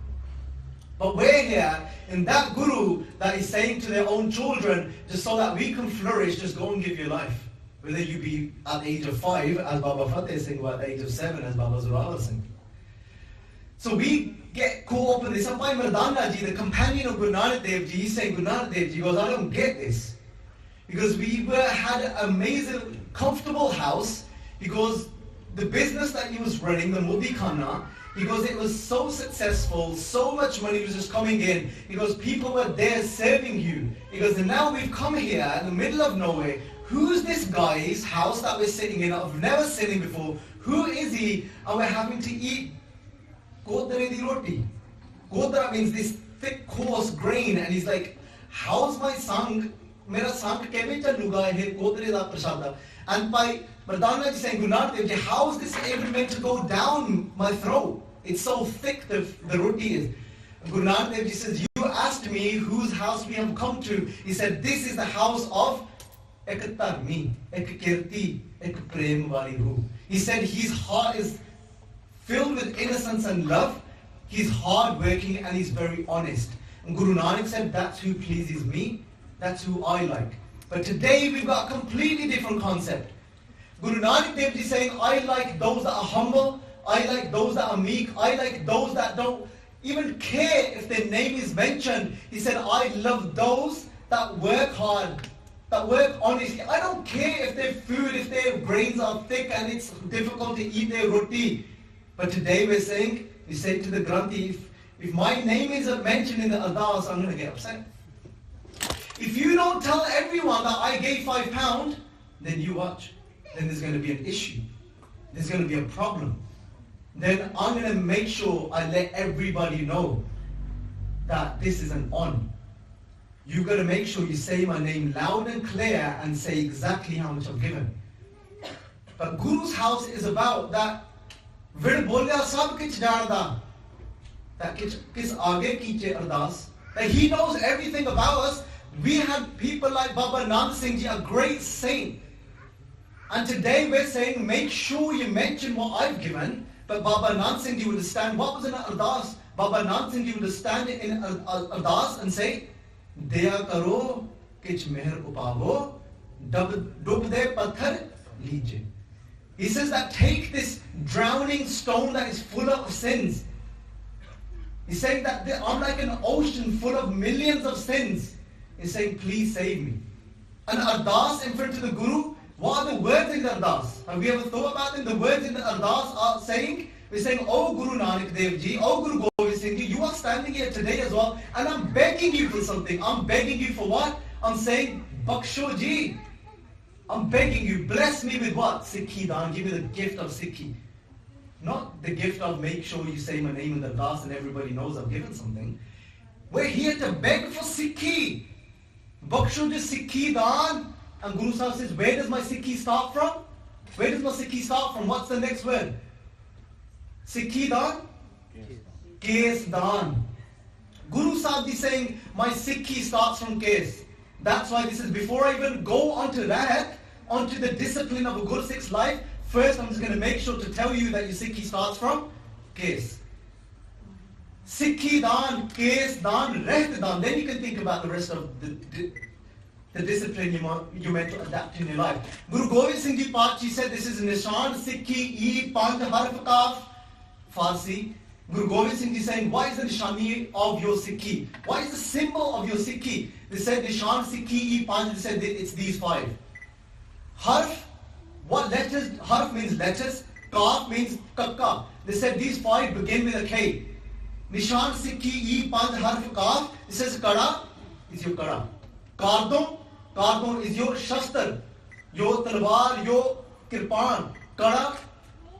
But we're here in that Guru that is saying to their own children, just so that we can flourish, just go and give your life. Whether you be at the age of 5 as Baba Fateh Singh or at the age of 7 as Baba Zurala Singh. So we get caught up in this. And Bhai Mardana Ji, the companion of Guru Nanak Dev Ji, he's saying, Guru Nanak Dev Ji goes, I don't get this. Because we had an amazing, comfortable house, because the business that he was running, the Modi Khana, because it was so successful, so much money was just coming in, because people were there serving you. Because now we've come here in the middle of nowhere. Who's this guy's house that we're sitting in? I've never seen him before. Who is he? And we're having to eat Kodare di roti. Kodara means this thick, coarse grain. And he's like, how's my sang? Mera sang keve chaluga hai Kodare da prasada. And by Mardana ji saying, Guru Nanak Dev Ji, how is this even meant to go down my throat? It's so thick the roti is. Guru Nanak Dev Ji says, you asked me whose house we have come to. He said, this is the house of ek dharmi, ek kirti, ek prem wali ruh. He said his heart is filled with innocence and love. He's hard-working and he's very honest. And Guru Nanak said, that's who pleases me, that's who I like. But today we've got a completely different concept. Guru Nanak Dev Ji saying, I like those that are humble, I like those that are meek, I like those that don't even care if their name is mentioned. He said, I love those that work hard, that work honestly. I don't care if their food, if their grains are thick and it's difficult to eat their roti. But today we're saying, we say to the Granthi, if my name isn't mentioned in the Ardas, I'm going to get upset. If you don't tell everyone that I gave £5, then you watch. Then there's going to be an issue. There's going to be a problem. Then I'm going to make sure I let everybody know that this is an on. You've got to make sure you say my name loud and clear and say exactly how much I've given. But Guru's house is about that. Vir bolya sab kich jaanda. That kis aage kiche ardas. That he knows everything about us. We had people like Baba Nand Singh Ji, a great saint. And today we're saying, make sure you mention what I've given. But Baba Nand Singh Ji would stand. What was in Ardas? Baba Nand Singh Ji would stand in Ardas and say, Daya karo, kich meher upavo, dub de pathar leeje. He says that take this drowning stone that is full of sins. He's saying that I'm like an ocean full of millions of sins. He's saying, please save me. And Ardas in front of the Guru, what are the words that in the Ardas. Have we ever thought about them? The words in the Ardas are saying, we're saying, oh Guru Nanak Dev Ji, oh Guru Gobind Singh Ji, you are standing here today as well, and I'm begging you for something. I'm begging you for what? I'm saying, Baksho Ji. I'm begging you, bless me with what? Sikhi Dan, give me the gift of Sikhi. Not the gift of make sure you say my name in the Ardas and everybody knows I've given something. We're here to beg for Sikhi. Baksho Ji Sikhi Dan. And Guru Sahib says, where does my Sikhi start from? Where does my Sikhi start from? What's the next word? Sikhi Dan? Kes Dan. Guru Sahib is saying, my Sikhi starts from Kes. That's why this is, before I even go onto that, onto the discipline of a Guru Sikh's life, first I'm just going to make sure to tell you that your Sikhi starts from Kes. Sikhi Dan, Kes Dan, Reht Dan. Then you can think about the rest of the discipline you're meant to adapt in your life. Guru Gobind Singh Ji Pachi said this is Nishan, Sikhi, E, Panth, Harf, Kaf, Farsi. Guru Gobind Singh Ji saying, why is the Nishani of your Sikhi? Why is the symbol of your Sikhi? They said Nishan, Sikhi, E, Panth. They said it's these 5. Harf, what letters? Harf means letters. Kaf means kakka. They said these 5 begin with a K. Nishan, Sikhi, E, Panth, Harf, Kaf. It says Kada is your Kada. Kardon is your Shastar, your Talwar, your Kirpan. Kada,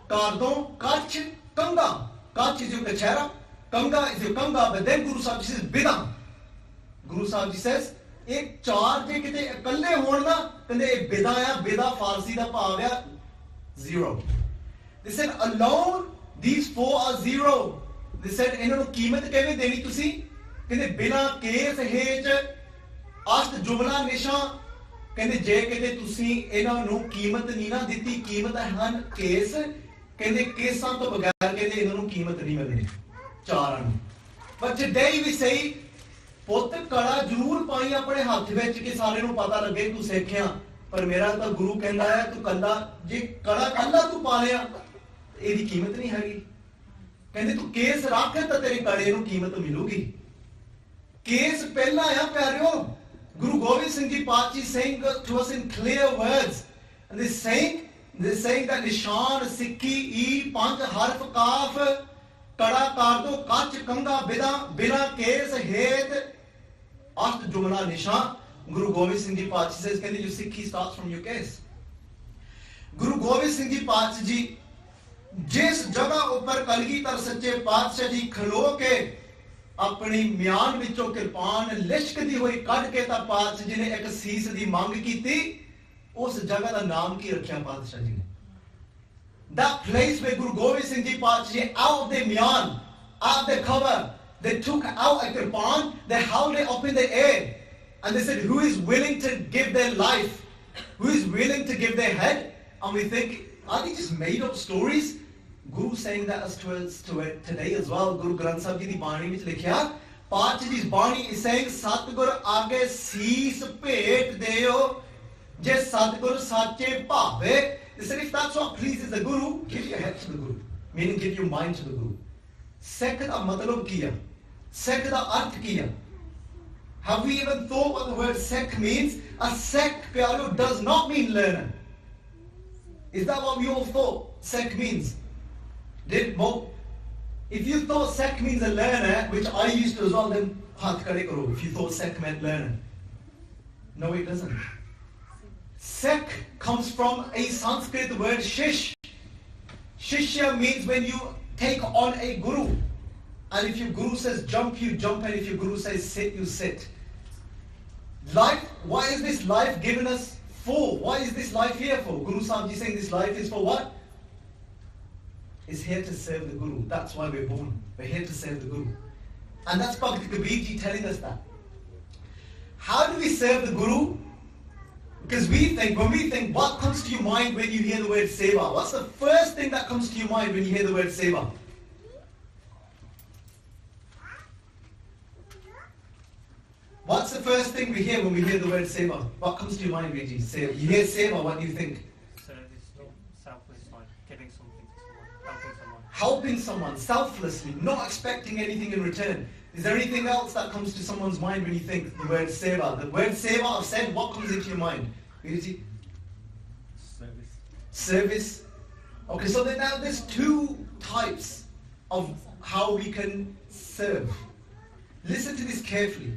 Kardon, Kach, Kanga. Kach is your Kachera, Kanga is your Kanga. But then Guru Sahib says Bidam. Guru Sahib says, एक चार जे किते इकल्ले होण ना कहंदे एक बिदा आ बिदा फारसी दा भाव आ 0. They said alone these 4 are 0. They said ਇਹਨਾਂ ਨੂੰ ਕੀਮਤ ਕਿਵੇਂ ਦੇਣੀ ਤੁਸੀਂ ਕਹਿੰਦੇ ਬਿਨਾ ਕੇਸ ਹੇਚ ਅਸ਼ਟ ਜੁਮਲਾ ਨਿਸ਼ਾ ਕਹਿੰਦੇ ਜੇ ਕਿਤੇ ਤੁਸੀਂ ਇਹਨਾਂ ਨੂੰ ਕੀਮਤ ਨਹੀਂ ਨਾ ਦਿੱਤੀ ਕੀਮਤ ਹਨ ਕੇਸ ਕਹਿੰਦੇ ਕੇਸਾਂ ਤੋਂ ਬਗੈਰ ਕਹਿੰਦੇ ਇਹਨਾਂ ਨੂੰ ਕੀਮਤ ਨਹੀਂ ਮਿਲਣੀ ਚਾਰਾਂ ਨੂੰ. But today we say ਪੁੱਤ ਕੜਾ ਜ਼ਰੂਰ ਪਾਈ ਆਪਣੇ ਹੱਥ ਵਿੱਚ ਕਿ ਸਾਰਿਆਂ ਨੂੰ ਪਤਾ ਲੱਗੇ ਤੂੰ ਸਿੱਖਿਆ ਪਰ ਮੇਰਾ ਤਾਂ ਗੁਰੂ ਕਹਿੰਦਾ ਹੈ ਤੂੰ ਕੱਲਾ ਜੇ ਕੜਾ ਕੱਲਾ ਤੂੰ ਪਾ ਲਿਆ ਇਹਦੀ ਕੀਮਤ ਨਹੀਂ ਹੈਗੀ. ਕਹਿੰਦੇ ਤੂੰ ਕੇਸ ਰੱਖ ਤਾਂ ਤੇਰੇ ਕੜੇ ਨੂੰ ਕੀਮਤ ਮਿਲੂਗੀ. ਕੇਸ ਪਹਿਲਾ ਆ ਪਿਆਰਿਓ. Guru Gobind Singh Ji Pachi saying to us in clear words, and they're saying that Nishan, Sikhi, E, Panch, Harf, Kaf, Kada, Kardo, Kach, Kanga, Bina, Kes, Het, Asht, Jumla, Nishan. Guru Gobind Singh Ji Pachi says, can your Sikhi starts from your case? Guru Gobind Singh Ji Pachi Ji, जिस जगह ऊपर कलगीधर सच्चे पातशाह जी खलो के अपनी म्यान विचों किरपान लिशकदी हुई कढ़ के तां पातशाह जी ने एक सीस दी मंग कीती उस जगह दा नाम की रखिया पातशाह जी ने. That place where Guru Gobind Singh Ji Pachi ji out of the myan, out of the cover, they took out a kirpan, they held it up in the air, and they said, who is willing to give their life? Who is willing to give their head? And we think, are they just made up stories? Guru saying that as to us today as well. Guru Granth Sahib Ji di Bani vich likhya, Pachi ji's Bani is saying, Satgur aage sees pet deo, je Satgur sache bhave. They said, if that's what pleases the Guru, give your head to the Guru. Meaning give your mind to the Guru. Sekh da matlab kiya. Sekh da arth kiya. Have we even thought what the word Sekh means? A Sekh, pyaro, does not mean learner. Is that what we all thought Sekh means? If you thought Sekh means a learner, which I used to as well, then haath kade karo. If you thought Sekh meant learner. No, it doesn't. Sekh comes from a Sanskrit word shish. Shishya means when you take on a guru. And if your guru says jump, you jump. And if your guru says sit, you sit. Life, why is this life given us for? Why is this life here for? Guru Sahib Ji saying this life is for what? It's here to serve the Guru. That's why we're born. We're here to serve the Guru. And that's Bhakt Kabir Ji telling us that. How do we serve the Guru? Because when we think, what comes to your mind when you hear the word seva? What's the first thing that comes to your mind when you hear the word seva? What's the first thing we hear when we hear the word seva? What comes to your mind, Viji? You hear seva, what do you think? Service, selfless, like giving something to someone, helping someone. Helping someone, selflessly, not expecting anything in return. Is there anything else that comes to someone's mind when you think the word seva? The word seva, I've said, what comes into your mind? Viji? Service. service. Okay, so then now there's two types of how we can serve. Listen to this carefully.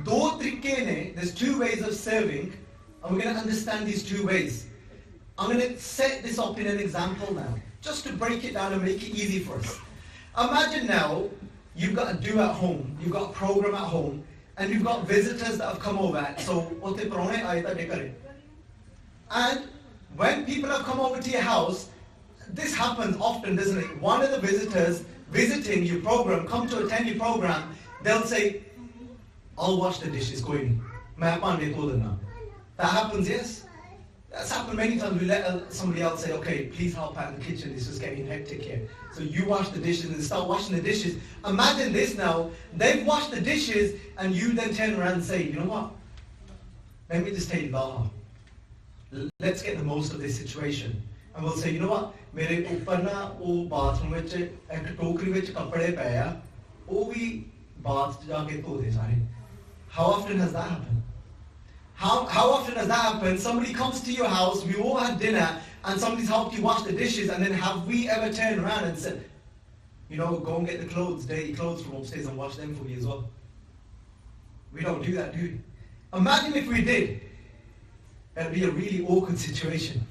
There's two ways of serving, and we're going to understand these two ways. I'm going to set this up in an example now, just to break it down and make it easy for us. Imagine now, you've got a do at home, you've got a program at home, and you've got visitors that have come over. So, and when people have come over to your house, this happens often, doesn't it? One of the visitors visiting your program, come to attend your program, they'll say, I'll wash the dishes, going. That happens, yes? That's happened many times. We let somebody else say, okay, please help out in the kitchen, this is getting hectic here. So you wash the dishes and they start washing the dishes. Imagine this now, they've washed the dishes and you then turn around and say, you know what? Let me just tell you that. Let's get the most of this situation. And we'll say, you know what? Mere upar na o bathroom vich ek tokri vich kapde paya, o bhi bath jaake dho de sare. How often has that happened? How often has that happened? Somebody comes to your house, we all had dinner, and somebody's helped you wash the dishes, and then have we ever turned around and said, you know, go and get the clothes, dirty clothes from upstairs and wash them for me as well? We don't do that, do we? Imagine if we did. That'd be a really awkward situation.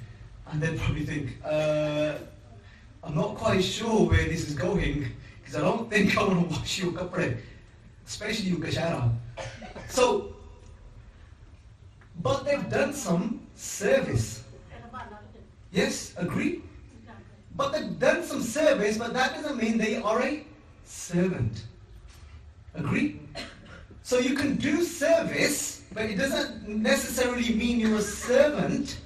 And they'd probably think, I'm not quite sure where this is going, because I don't think I want to wash your kapre, especially your kashara. So, but they've done some service. Yes, agree? But they've done some service, but that doesn't mean they are a servant. Agree? So you can do service, but it doesn't necessarily mean you're a servant.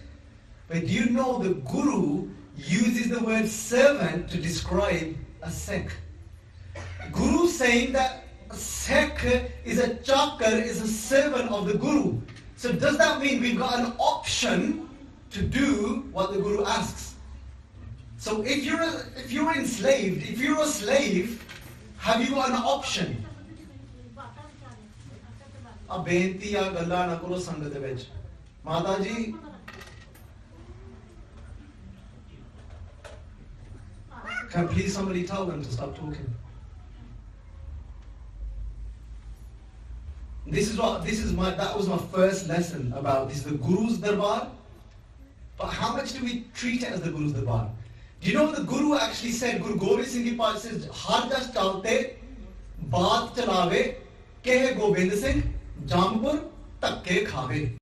But do you know the Guru uses the word servant to describe a Sikh? Guru saying that a Sikh is a chakar, is a servant of the Guru. So does that mean we've got an option to do what the Guru asks? So if you're enslaved, if you're a slave, have you got an option? Mataji, can please somebody tell them to stop talking? That was my first lesson about this, the Guru's Darbar. But how much do we treat it as the Guru's Darbar? Do you know what the Guru actually said? Guru Gobind Singh Ji Path says, Har das chalte, baat chalave, kehe Gobind Singh, Jampur, takke khave.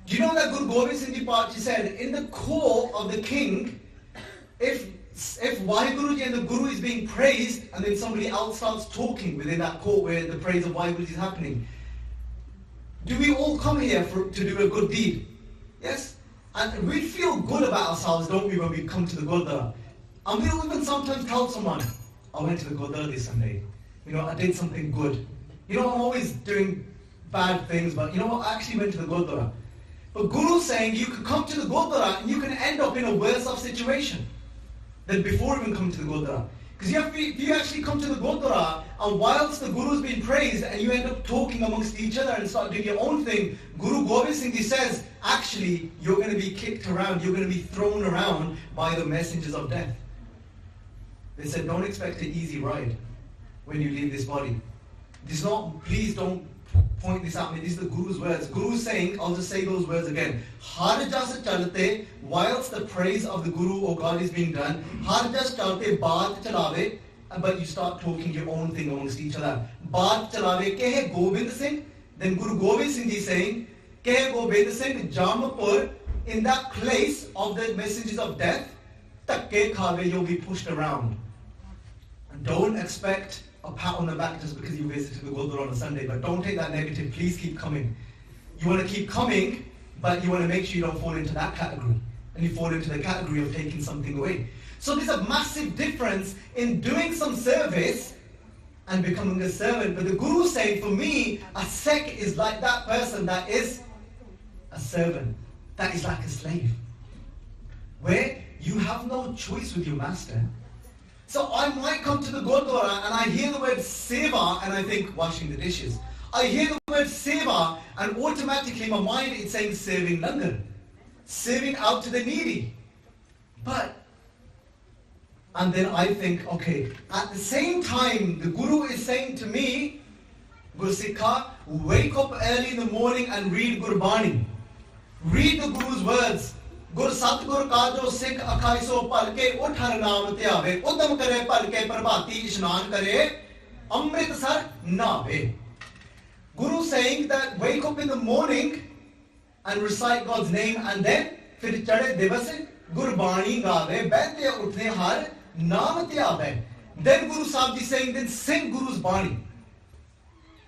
Do you know that Guru Gobind Singh Ji Path said, in the court of the king, if Vaheguruji and the Guru is being praised, and then somebody else starts talking within that court where the praise of Vaheguruji is happening, do we all come here to do a good deed? Yes? And we feel good about ourselves, don't we, when we come to the Gurdwara? And we'll even sometimes tell someone, I went to the Gurdwara this Sunday. You know, I did something good. You know, I'm always doing bad things, but you know what, I actually went to the Gurdwara. But Guru's saying you could come to the Gurdwara and you can end up in a worse off situation than before even coming to the Gurdwara. Because if you actually come to the Gurdwara, and whilst the Guru's being praised, and you end up talking amongst each other and start doing your own thing, Guru Gobind Singh Ji says, actually, you're going to be kicked around, you're going to be thrown around by the messengers of death. They said, don't expect an easy ride when you leave this body. Please don't point this at me. These are the Guru's words. Guru's saying, I'll just say those words again. Har jas chalte, whilst the praise of the Guru or God is being done, har jas chalte baat chalave, but you start talking your own thing amongst each other. Baat chalave kehe Gobind Singh. Then Guru Gobind Singh Ji saying, kehe Gobind Singh Jampur, in that place of the messages of death, takke khave, you'll be pushed around. And don't expect a pat on the back just because you visited the Gurdwara on a Sunday, but don't take that negative. Please keep coming. You want to keep coming, but you want to make sure you don't fall into that category, and you fall into the category of taking something away. So there's a massive difference in doing some service and becoming a servant. But the Guru is saying, for me, a Sikh is like that person that is a servant, that is like a slave, where you have no choice with your master. So I might come to the Gurdwara and I hear the word seva and I think washing the dishes. I hear the word seva and automatically in my mind it's saying serving langar. serving out to the needy. And then I think, okay, at the same time, the Guru is saying to me, Guru Sikha, wake up early in the morning and read Gurbani. Read the Guru's words. Gur Satgur Kajo Sikh Akaiso Palke Uthar Naam Tyave, Uddam Kare Palke Prabhati Ishnan Kare, Amritsar Nave. Guru saying that wake up in the morning and recite God's name, and then Fir Chade Divase Gurbani Gave, Bete Uthne Har Naam Tyave. Then Guru Sahib is saying, then sing Guru's Bani.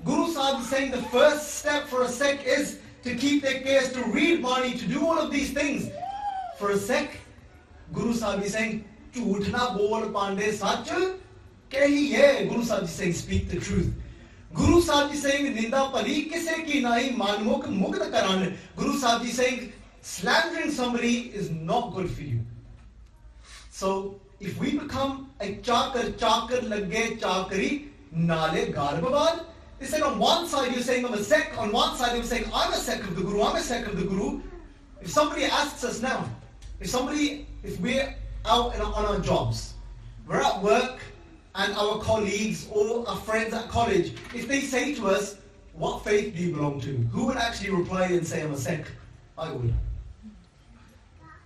Guru Sahib is saying the first step for a Sikh is to keep their case, to read Bani, to do all of these things. For a Sikh, Guru Sahib is saying, Jhoot na bol pande sach kahiye. Guru Sahib is saying, speak the truth. Guru Sahib is saying, Ninda pali kise ki nahi manmuk mugd karan. Guru Sahib is saying, slandering somebody is not good for you. So, if we become a chakar lage chakari, nale garbabad. They said on one side you're saying I'm a Sikh, on one side you're saying I'm a Sikh of the Guru, I'm a Sikh of the Guru. If somebody asks us now, if we're out on our jobs, we're at work and our colleagues or our friends at college, if they say to us, what faith do you belong to? Who would actually reply and say I'm a Sikh? I would.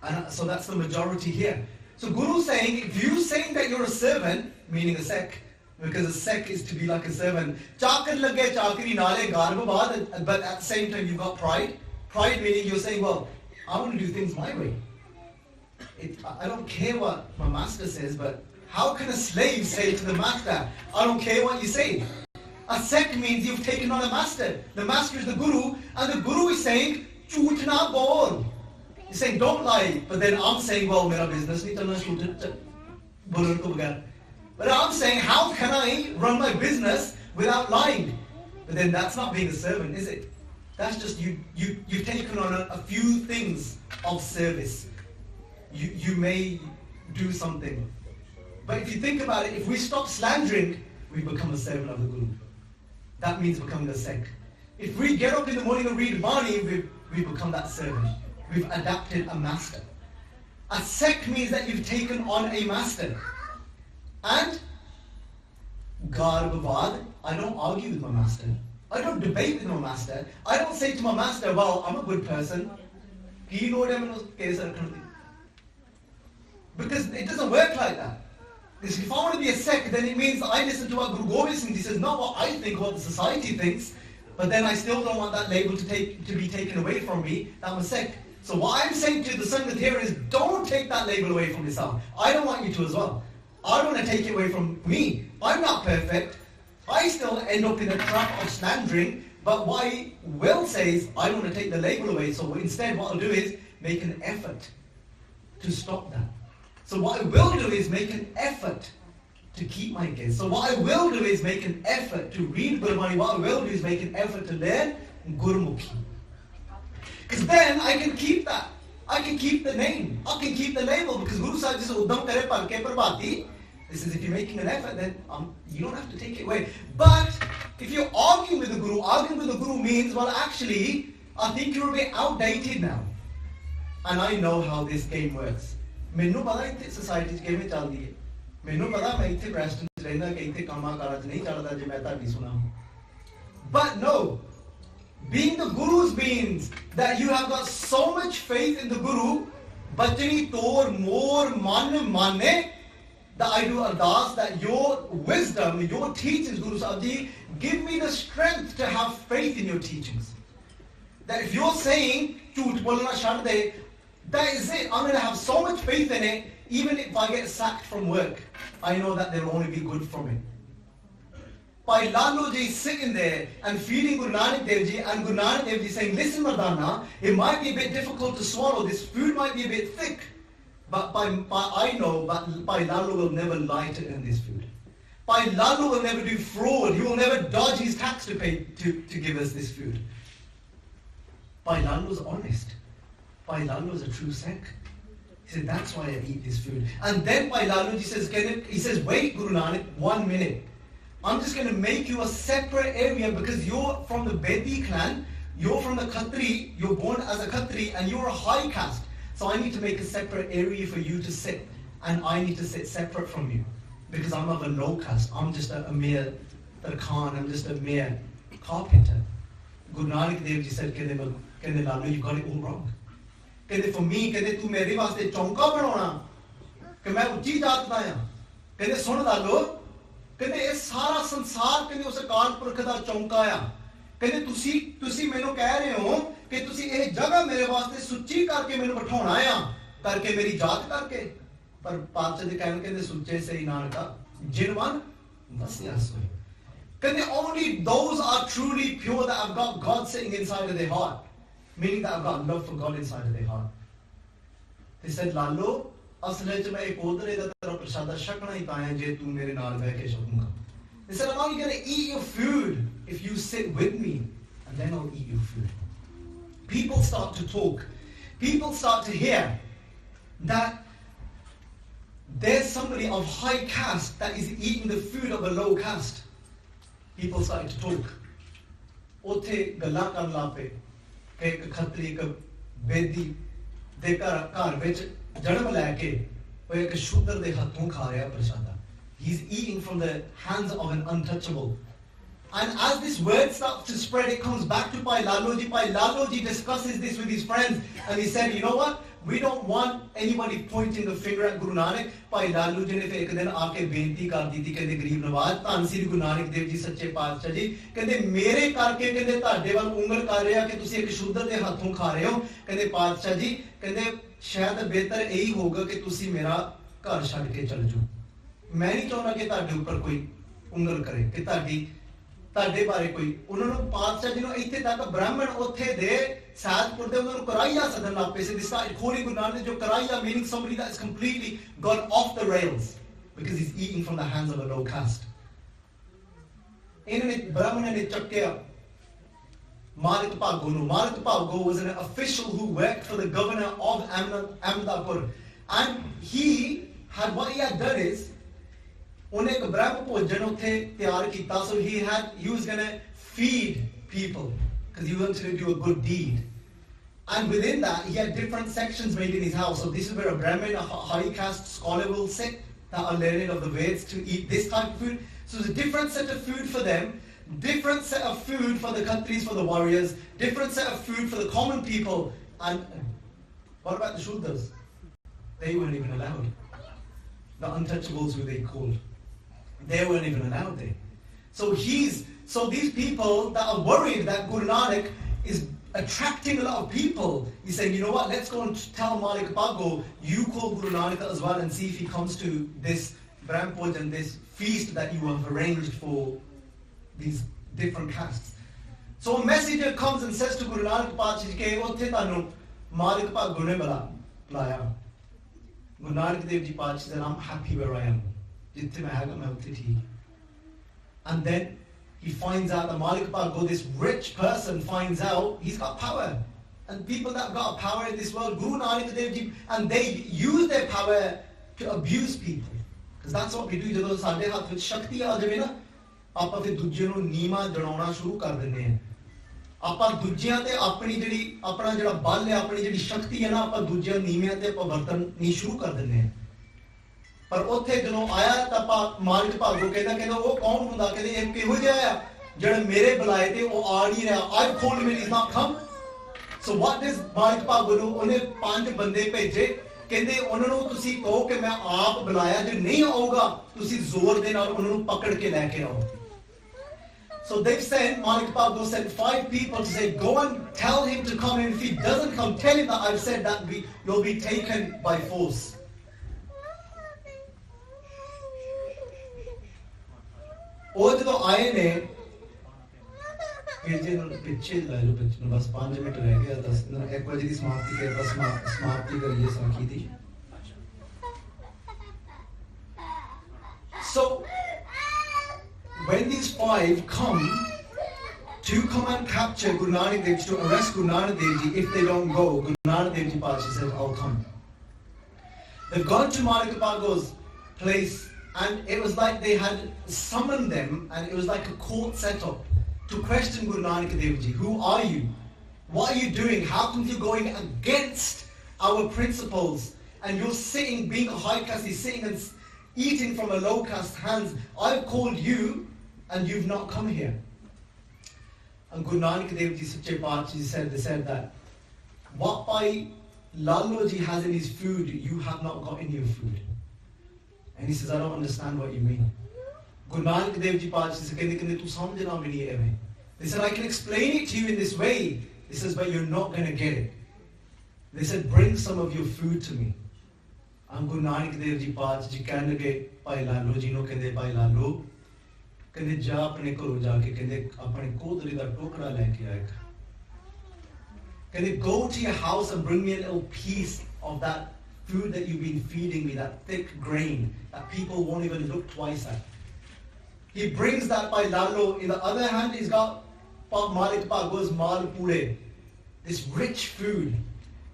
And so that's the majority here. So Guru's saying, if you saying that you're a servant, meaning a Sikh, because a Sikh is to be like a servant. Chakar lage chakri nale garbabad, but at the same time you've got pride. Pride meaning you're saying, well, I want to do things my way. I don't care what my master says, but how can a slave say to the master, I don't care what you say? A Sikh means you've taken on a master. The master is the Guru, and the Guru is saying, Jhoot na bol. He's saying, don't lie. But then I'm saying, well, mera business nahi chalna shoot bolne ko bagar. But I'm saying, how can I run my business without lying? But then that's not being a servant, is it? That's just you've taken on a few things of service. You may do something. But if you think about it, if we stop slandering, we become a servant of the Guru. That means becoming a Sikh. If we get up in the morning and read Bani, we become that servant. We've adapted a master. A Sikh means that you've taken on a master. And Garbavad, I don't argue with my master. I don't debate with my master. I don't say to my master, well, I'm a good person. Because it doesn't work like that. Because if I want to be a Sikh, then it means I listen to what Guru Gobind Singh says, not what I think, what the society thinks. But then I still don't want that label to be taken away from me, that I'm a Sikh. So what I'm saying to the Sangat here is, don't take that label away from yourself. I don't want you to as well. I don't want to take it away from me. I'm not perfect. I still end up in a trap of slandering. But what I will say is, I don't want to take the label away. So instead, what I'll do is make an effort to stop that. So what I will do is make an effort to keep my gaze. So what I will do is make an effort to read Gurbani. What I will do is make an effort to learn Gurmukhi. Because then I can keep that. I can keep the name. I can keep the label. Because Guru Sahib says, Uddam kare palke prabhati. This is if you're making an effort, then you don't have to take it away. But if you're arguing with the Guru means, well, actually, I think you're a bit outdated now. And I know how this game works. Mainu pata itthe society ch kiਵੇਂ ਚੱਲਦੀ ਹੈ. Mainu pata ਮੈਂ ਇੱਥੇ western ਚ ਰਹਿੰਦਾ ਕਿ ਇੱਥੇ ਕੰਮਾਂ ਕਾਰਾਂ ਚ ਨਹੀਂ ਚੱਲਦਾ ਜੇ ਮੈਂ ਤੁਹਾਡੀ ਸੁਣਾ. But no, being the Guru's means that you have got so much faith in the Guru, bachani tor more mane, that I do ardas, that your wisdom, your teachings, Guru Sahib Ji, give me the strength to have faith in your teachings. That if you're saying, jhoot bolna chhad de, that is it. I'm going to have so much faith in it, even if I get sacked from work, I know that there will only be good from it. Bhai Lalu Ji sitting there and feeding Guru Nanak Dev Ji, and Guru Nanak Dev Ji saying, listen Mardana, it might be a bit difficult to swallow, this food might be a bit thick, but I know Bhai Lalu will never lie to earn this food. Bhai Lalu will never do fraud, he will never dodge his tax to pay to give us this food. Bhai Lalu is honest. Bhai Lalu is a true Sikh. He said, that's why I eat this food. And then Bhai Lalu Ji says, wait Guru Nanak, 1 minute. I'm just going to make you a separate area because you're from the Bedi clan. you're from the Khatri, you're born as a Khatri, and you're a high caste. So I need to make a separate area for you to sit, and I need to sit separate from you, because I'm of a low caste. I'm just a mere Tarkhan, I'm just a mere carpenter. Guru Nanak Dev Ji said, Kende Lalu, you got it all wrong. Kende for me, kende tu mere vaste chonka banana, कि मैं ऊंची जात दा हां कहंदे सुन लालो कहंदे ये सारा संसार कहंदे उस अकाल पुरख दा चौंका आ कहंदे तुसी मैनू कह रहे हो कि तुसी ये जगह मेरे वास्ते सुच्ची करके मैनू बिठाउणा आ करके मेरी जात करके पर पातशाह जी कहंदे सुच्चे सही नानका जिनवन वसिया सोई कहंदे only those are truly pure that have got God sitting inside of their heart, meaning that have got love for God inside of their heart. They said लालो असले च मैं एक ओदरे दा तेरा प्रसादा छकना ही ताया जे तू मेरे नाल बैठ के छकूंगा. They said, I'm only going to eat your food if you sit with me, and then I'll eat your food. People start to talk. People start to hear that there's somebody of high caste that is eating the food of a low caste. People started to talk. Othe ਗੱਲਾਂ ਕਰਨ ਲੱਗ ਪਏ ਕਿ ਇੱਕ ਖੱਤਰੀ ਇੱਕ ਬੇਦੀ ਦੇ ਘਰ ਵਿੱਚ ਜਨਮ ਲੈ ਕੇ ਉਹ ਇੱਕ ਸ਼ੂਦਰ ਦੇ ਹੱਥੋਂ ਖਾ ਰਿਹਾ ਪ੍ਰਸ਼ਾਦਾ. He's eating from the hands of an untouchable. And as this word starts to spread, it comes back to Bhai Laloji. Bhai Laloji discusses this with his friends, and he said, you know what? We don't want anybody pointing the finger at Guru Nanak. Bhai Laloji ne fir ek din aake benti kar di thi, kehde Gareeb Nawaz, Dhan Sri Guru Nanak Dev Ji Sache Paatshah Ji, kehde mere karke kehde ਤੁਹਾਡੇ ਵੱਲ ਉਂਗਲ ਕਰ ਰਿਹਾ ਕਿ ਤੁਸੀਂ ਇੱਕ ਸ਼ੂਦਰ ਦੇ ਹੱਥੋਂ ਖਾ ਰਹੇ ਹੋ. ਕਹਿੰਦੇ ਪਾਤਸ਼ਾਹ ਜੀ ਕਹਿੰਦੇ ਸ਼ਾਇਦ ਬਿਹਤਰ ਇਹੀ ਹੋਊਗਾ ਕਿ ਤੁਸੀਂ ਮੇਰਾ ਘਰ ਛੱਡ ਕੇ ਚਲ ਜਾਓ. ਮੈਂ ਨਹੀਂ ਚਾਹੁੰਦਾ ਕਿ ਤੁਹਾਡੇ ਉੱਪਰ ਕੋਈ ਉਂਗਲ ਕਰੇ ਕਿ ਤੁਹਾਡੇ ਬਾਰੇ ਕੋਈ. ਉਹਨਾਂ ਨੂੰ ਪਾਤਸ਼ਾਹ ਜੀ ਨੂੰ ਇੱਥੇ ਤੱਕ ਬ੍ਰਾਹਮਣ ਉੱਥੇ ਦੇ ਸੈਦਪੁਰ ਦੇ ਉਹਨਾਂ ਨੂੰ ਕਰਾਈਆ ਸੱਦਣ ਲੱਗ ਪਏ ਸੀ. They started calling Guru Nanak ਜੋ ਕਰਾਈਆ, meaning somebody that is completely gone off the rails because he's eating from the hands of a low caste. ਇਹਨਾਂ ਨੇ ਬ੍ਰਾਹਮਣਾਂ ਨੇ ਚੱਕਿਆ Malik Bhago ਨੂੰ. Malik Bhago was an official who worked for the governor of Ahmedapur, and what he had done is ਉਹਨੇ ਇੱਕ ਬ੍ਰਹਮ ਭੋਜਨ ਉੱਥੇ ਤਿਆਰ ਕੀਤਾ. So he was going to feed people because he wanted to do a good deed, and within that he had different sections made in his house. So this is where a Brahmin, a high caste scholar will sit that are learning of the Veds to eat this type of food. So there's a different set of food for them, different set of food for the Khatris, for the warriors, different set of food for the common people. And what about the Shudras? They weren't even allowed. The untouchables, who they called, they weren't even allowed there. So these people that are worried that Guru Nanak is attracting a lot of people, he's saying, you know what, let's go and tell Malik Bhago, you call Guru Nanak as well and see if he comes to this Brahmpoj and this feast that you have arranged for these different castes. So a messenger comes and says to Guru Nanak Paatshah Ji, "Otthe tanu Malik Bhago ne bulaya." Guru Nanak Dev Ji Paatshah said, I'm happy where I am. Jitthe main haga main utthe theek. And then he finds out that Malik Bhago, this rich person, finds out he's got power. And people that have got power in this world, Guru Nanak Dev Ji, and they use their power to abuse people. Because that's what we do. Jadon sade haath vich shakti aa jave na, ਆਪਾਂ ਫਿਰ ਦੂਜੇ ਨੂੰ ਨੀਵਾਂ ਜਣਾਉਣਾ ਸ਼ੁਰੂ ਕਰ ਦਿੰਦੇ ਹਾਂ. ਆਪਾਂ ਦੂਜਿਆਂ ਤੇ ਆਪਣਾ ਜਿਹੜਾ ਬਲ ਹੈ, ਆਪਣੀ ਜਿਹੜੀ ਸ਼ਕਤੀ ਹੈ ਨਾ, ਆਪਾਂ ਦੂਜਿਆਂ ਨੀਵਿਆਂ ਤੇ ਆਪਾਂ ਵਰਤਣੀ ਸ਼ੁਰੂ ਕਰ ਦਿੰਦੇ ਹਾਂ. ਪਰ ਉੱਥੇ ਜਦੋਂ ਆਇਆ ਤਾਂ ਮਾਲਿਕ ਭਾਗੋ ਕਹਿੰਦਾ ਉਹ ਕੌਣ ਹੁੰਦਾ? ਕਹਿੰਦੇ ਇਹ ਕਿਹੋ ਜਿਹਾ ਆ ਜਿਹੜਾ ਮੇਰੇ ਬੁਲਾਏ ਤੇ ਉਹ ਆ ਨਹੀਂ ਰਿਹਾ. I've called him and he's not come. So what does ਮਾਲਿਕ ਭਾਗੋ ਨੂੰ ਉਹਨੇ 5 ਬੰਦੇ ਭੇਜੇ. ਕਹਿੰਦੇ ਉਹਨਾਂ ਨੂੰ ਤੁਸੀਂ ਕਹੋ ਕਿ ਮੈਂ ਆਪ ਬੁਲਾਇਆ, ਜੇ ਨਹੀਂ ਆਊਗਾ ਤੁਸੀਂ ਜ਼ੋਰ ਦੇ ਨਾਲ ਉਹਨਾਂ ਨੂੰ ਪਕੜ ਕੇ ਲੈ ਕੇ ਆਓ. So they've sent, Malik Bhago sent 5 people to say, go and tell him to come, and if he doesn't come, tell him that I've said that you'll be taken by force. ਉਹ ਜਦੋਂ ਆਏ ਨੇ ਭੇਜੇ ਨੂੰ ਪਿੱਛੇ ਲੈ ਲਓ, ਪਿੱਛੇ ਬਸ 5 ਮਿੰਟ ਰਹਿ ਗਿਆ, 1 ਵਜੇ ਦੀ ਸਮਾਪਤੀ ਕਰੀਏ ਸਾਖੀ ਦੀ. So when these 5 come and capture Guru Nanak Dev Ji, to arrest Guru Nanak Dev Ji, if they don't go, Guru Nanak Dev Ji Paatshah says, I'll come. They've gone to Malik Bhago's place, and it was like they had summoned them, and it was like a court set up to question Guru Nanak Dev Ji. Who are you? What are you doing? How come you're going against our principles? And you're sitting, being a high caste, you're sitting and eating from a low caste hands. I've called you and you've not come here. And Guru Nanak Dev Ji Sache Paatshah said, they said that what Bhai Lalo Ji has in his food, you have not got in your food. And he says, I don't understand what you mean. Guru Nanak Dev Ji Paatshah said, tu samjhna bhi nahi hai. They said, I can explain it to you in this way. He says, but you're not going to get it. They said, bring some of your food to me. And Guru Nanak Dev Ji Paatshah ji कहने लगे Bhai Lalo Ji no कहते Bhai Lalo कहते जा अपने घरों जाके कहते अपने कोदरी दा टोकरा लेके आएगा. कहते go to your house and bring me a little piece of that food that you've been feeding me, that thick grain that people won't even look twice at. He brings that Bhai Lalo. In the other hand, he's got Malik Pago's Mal Pure, this rich food.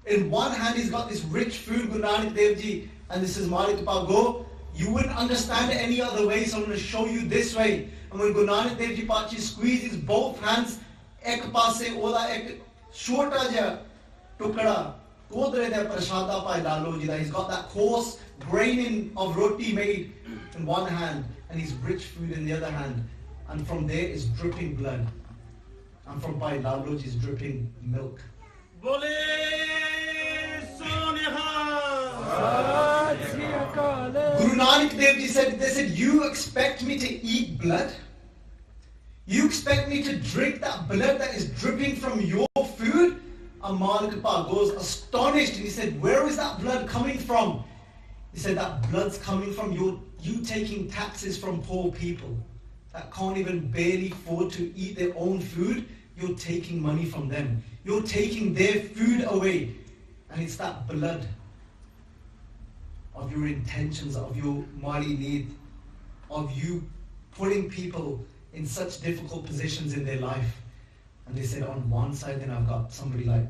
In one hand, he's got this rich food, Guru Nanak Dev Ji, and this is Malik Pago. You wouldn't understand it any other way, so I'm going to show you this way. And when Guru Nanak Dev Ji Paatshah squeezes both hands, ek paase oda ek shorta ja tukda kodre de prasada Bhai Lalo Ji da. He's got that coarse graining of roti made in one hand, and his rich food in the other hand. And from there is dripping blood. And from Bhai Lalo Ji is dripping milk. Bole Soneha. Guru Nanak Dev Ji said, they said, you expect me to eat blood? You expect me to drink that blood that is dripping from your food? And Malik Pa goes astonished and he said, where is that blood coming from? He said, that blood's coming from you taking taxes from poor people that can't even barely afford to eat their own food. You're taking money from them. You're taking their food away. And it's that blood of your intentions, of your mali need, of you putting people in such difficult positions in their life. And they said, on one side, then I've got somebody like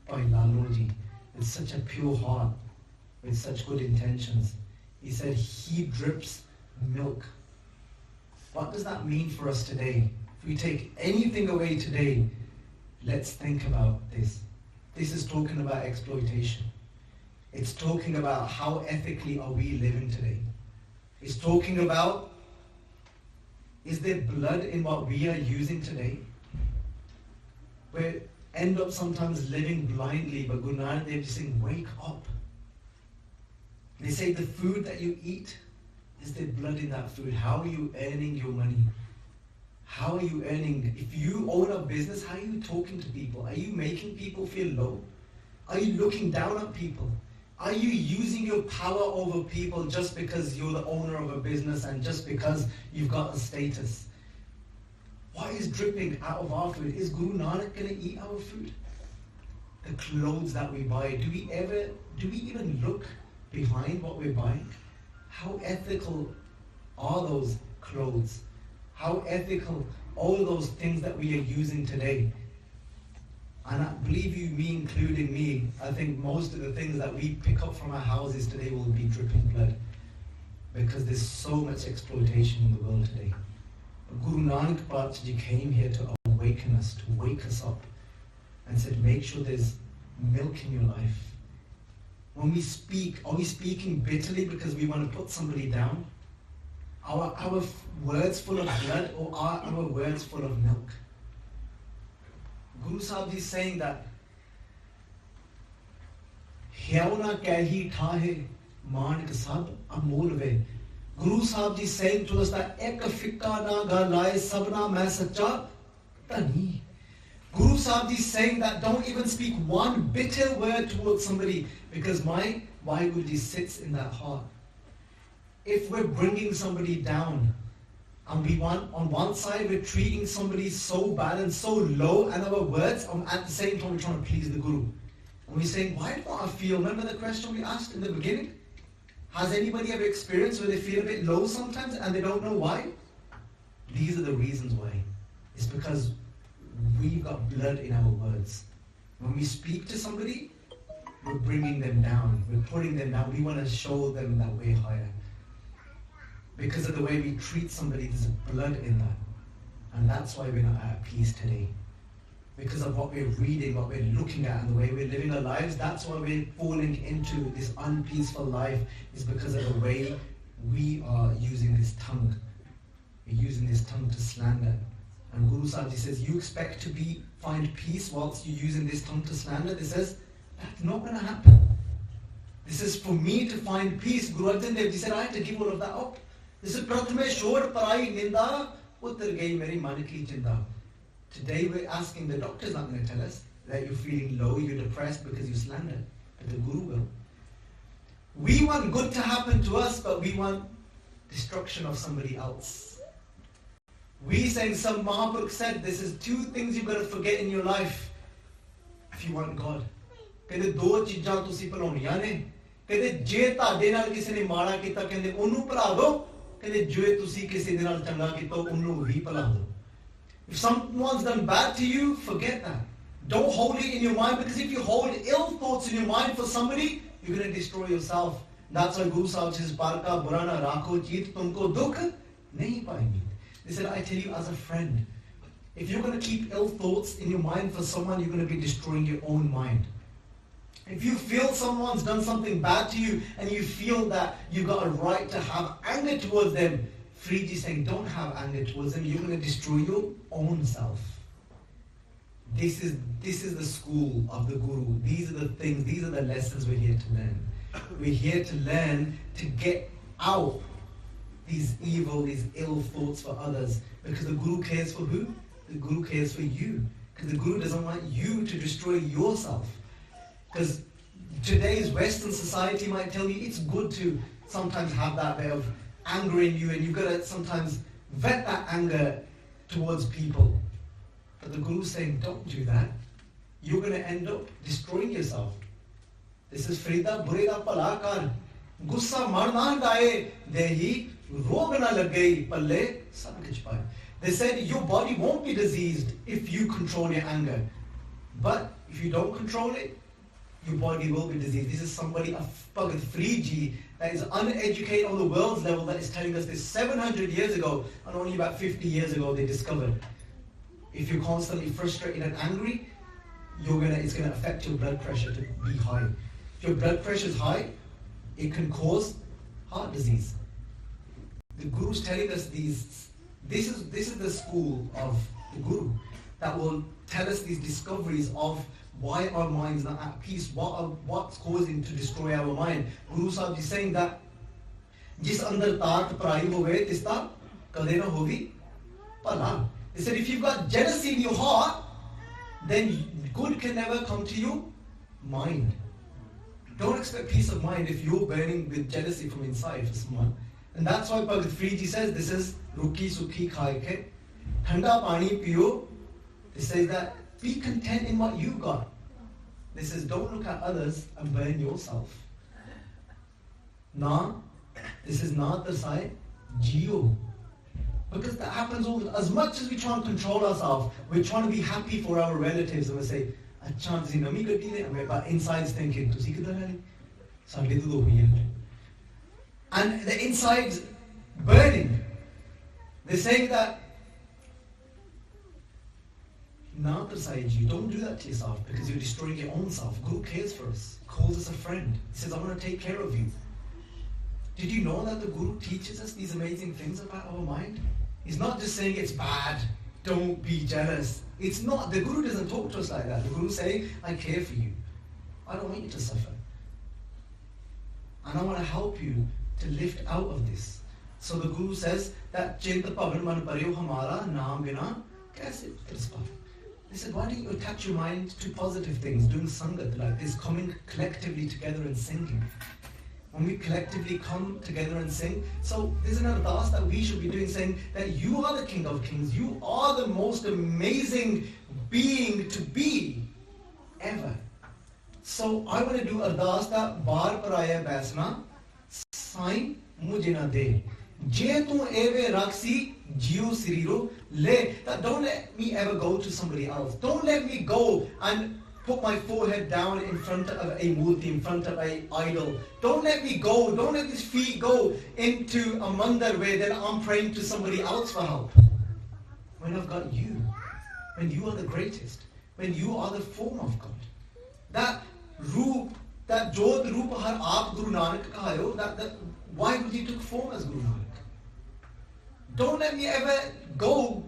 Bhai Lalo Ji with such a pure heart, with such good intentions. He said, he drips milk. What does that mean for us today? If we take anything away today, let's think about this. This is talking about exploitation. It's talking about how ethically are we living today. It's talking about, is there blood in what we are using today? We end up sometimes living blindly, but Guru Nanak Dev Ji saying, wake up. They say the food that you eat, is there blood in that food? How are you earning your money? How are you earning? If you own a business, how are you talking to people? Are you making people feel low? Are you looking down at people? Are you using your power over people just because you're the owner of a business and just because you've got a status? What is dripping out of our food? Is Guru Nanak going to eat our food? The clothes that we buy, do we even look behind what we're buying? How ethical are those clothes? How ethical all those things that we are using today? And I believe you, me including me, I think most of the things that we pick up from our houses today will be dripping blood, because there's so much exploitation in the world today. But Guru Nanak Paatshah Ji came here to awaken us, to wake us up, and said, make sure there's milk in your life. When we speak, are we speaking bitterly because we want to put somebody down? Are our words full of blood, or are our words full of milk? Guru Sahib is saying that Hyauna kahi thahe manik sab amol ve. Guru Sahib is saying to us that ek fikka na galaye sabna main sacha tani. Guru Sahib is saying that don't even speak one bitter word towards somebody, because my Vaheguru sits in that heart. If we're bringing somebody down, and we want, on one side we're treating somebody so bad and so low, and our words, at the same time we're trying to please the Guru. And we're saying, why do I feel, remember the question we asked in the beginning? Has anybody ever experienced where they feel a bit low sometimes and they don't know why? These are the reasons why. It's because we've got blood in our words. When we speak to somebody, we're bringing them down, we're putting them down, we want to show them that we're higher. Because of the way we treat somebody, there's blood in that. And that's why we're not at peace today. because of what we're reading, what we're looking at, and the way we're living our lives. That's why we're falling into this unpeaceful life, is because of the way we are using this tongue. We're using this tongue to slander. And Guru Sahib Ji says, you expect to find peace whilst you're using this tongue to slander? He says, that's not going to happen. This is for me to find peace. Guru Arjan Dev Ji said, I had to give all of that up. This is Prathame Shor Parai Ninda Uttar Gai Meri Man Ki Chinda. Today we're asking, the doctor's not going to tell us that you're feeling low, you're depressed because you slander. But the Guru will. We want good to happen to us, but we want destruction of somebody else. We saying, some Mahaprabhu said, this is 2 things you've got to forget in your life if you want God. ਕਹਿੰਦੇ 2 ਚੀਜ਼ਾਂ ਤੁਸੀਂ ਭੁਲਾਉਣੀਆਂ ਨੇ ਕਹਿੰਦੇ ਜੇ ਤੁਹਾਡੇ ਨਾਲ ਕਿਸੇ ਨੇ ਮਾੜਾ ਕੀਤਾ ਕਹਿੰਦੇ ਉਹਨੂੰ ਭੁਲਾ ਦਿਓ ਕਹਿੰਦੇ ਜੇ ਤੁਸੀਂ ਕਿਸੇ ਦੇ ਨਾਲ ਚੰਗਾ ਕੀਤਾ ਉਹਨੂੰ ਵੀ ਭੁਲਾ ਦਿਓ. If someone's done bad to you, forget that. Don't hold it in your mind, because if you hold ill thoughts in your mind for somebody, you're going to destroy yourself. That's why Guru Sahib says, Parka burana rakho cheet tumko dukh nahi paenge. They said, I tell you as a friend, if you're going to keep ill thoughts in your mind for someone, you're going to be destroying your own mind. If you feel someone's done something bad to you and you feel that you've got a right to have anger towards them, Freed is saying, don't have anger towards them. You're going to destroy your own self. This is the school of the Guru. These are the things, these are the lessons we're here to learn. We're here to learn to get out these evil, these ill thoughts for others. Because the Guru cares for who? The Guru cares for you. Because the Guru doesn't want you to destroy yourself. Because today's Western society might tell you it's good to sometimes have that way of anger in you, and you've got to sometimes vet that anger towards people. But the Guru is saying, don't do that. You're going to end up destroying yourself. This is Frida Bureda Palakar. Gussa Marnan Dae Dehi Rogana Lagay Palle Sankachpai. They said your body won't be diseased if you control your anger. But if you don't control it, your body will be diseased. This is somebody, a Bhagat Freedji, that is uneducated on the world's level, that is telling us this 700 years ago, and only about 50 years ago they discovered. If you're constantly frustrated and angry, it's going to affect your blood pressure to be high. If your blood pressure is high, it can cause heart disease. The Guru's telling us this is the school of the Guru that will tell us these discoveries of why our mind's not at peace, what's causing to destroy our mind. Guru Sahib is saying that Jis andar taat parai hove tista kade na hogi pala. He said if you've got jealousy in your heart, then good can never come to your mind. Don't expect peace of mind if you're burning with jealousy from inside for someone. And that's why Bhagat Freedji says this is ruki sukhi khai ke thanda pani piyo. He says that be content in what you got. This says don't look at others and burn yourself. This is not the side jio. Because that happens all the time. As much as we try and control ourselves, we're trying to be happy for our relatives and we say, Acha tusi nami gadi le, but inside's thinking, tusi kidhar hai? Sade to do hi hai. And the inside's burning. They're saying that not the side you. Don't do that to yourself because you're destroying your own self. Guru cares for us, calls us a friend. He says, I want to take care of you. Did you know that the Guru teaches us these amazing things about our mind? He's not just saying it's bad, don't be jealous. It's not. The Guru doesn't talk to us like that. The Guru is saying, I care for you. I don't want you to suffer. And I want to help you to lift out of this. So the Guru says that Chinta Pavan Man Paryo Hamara Naam Bina Kaise Trispa. They said, why don't you attach your mind to positive things, doing sangat like this, coming collectively together and singing. When we collectively come together and sing, so there's an ardas that we should be doing, saying that you are the King of Kings, you are the most amazing being to be ever. So I want to do ardas that bar paraya baisna sain mujhe na de. Je tu eve raksi jio siriro le. That don't let me ever go to somebody else. Don't let me go and put my forehead down in front of a murti, in front of an idol. Don't let me go. Don't let these feet go into a mandar where then I'm praying to somebody else for help. When I've got you, when you are the greatest, when you are the form of God. That roop, that Jod Roop Har Aap Guru Nanak kahayo, that why would he took form as Guru Nanak? Don't let me ever go.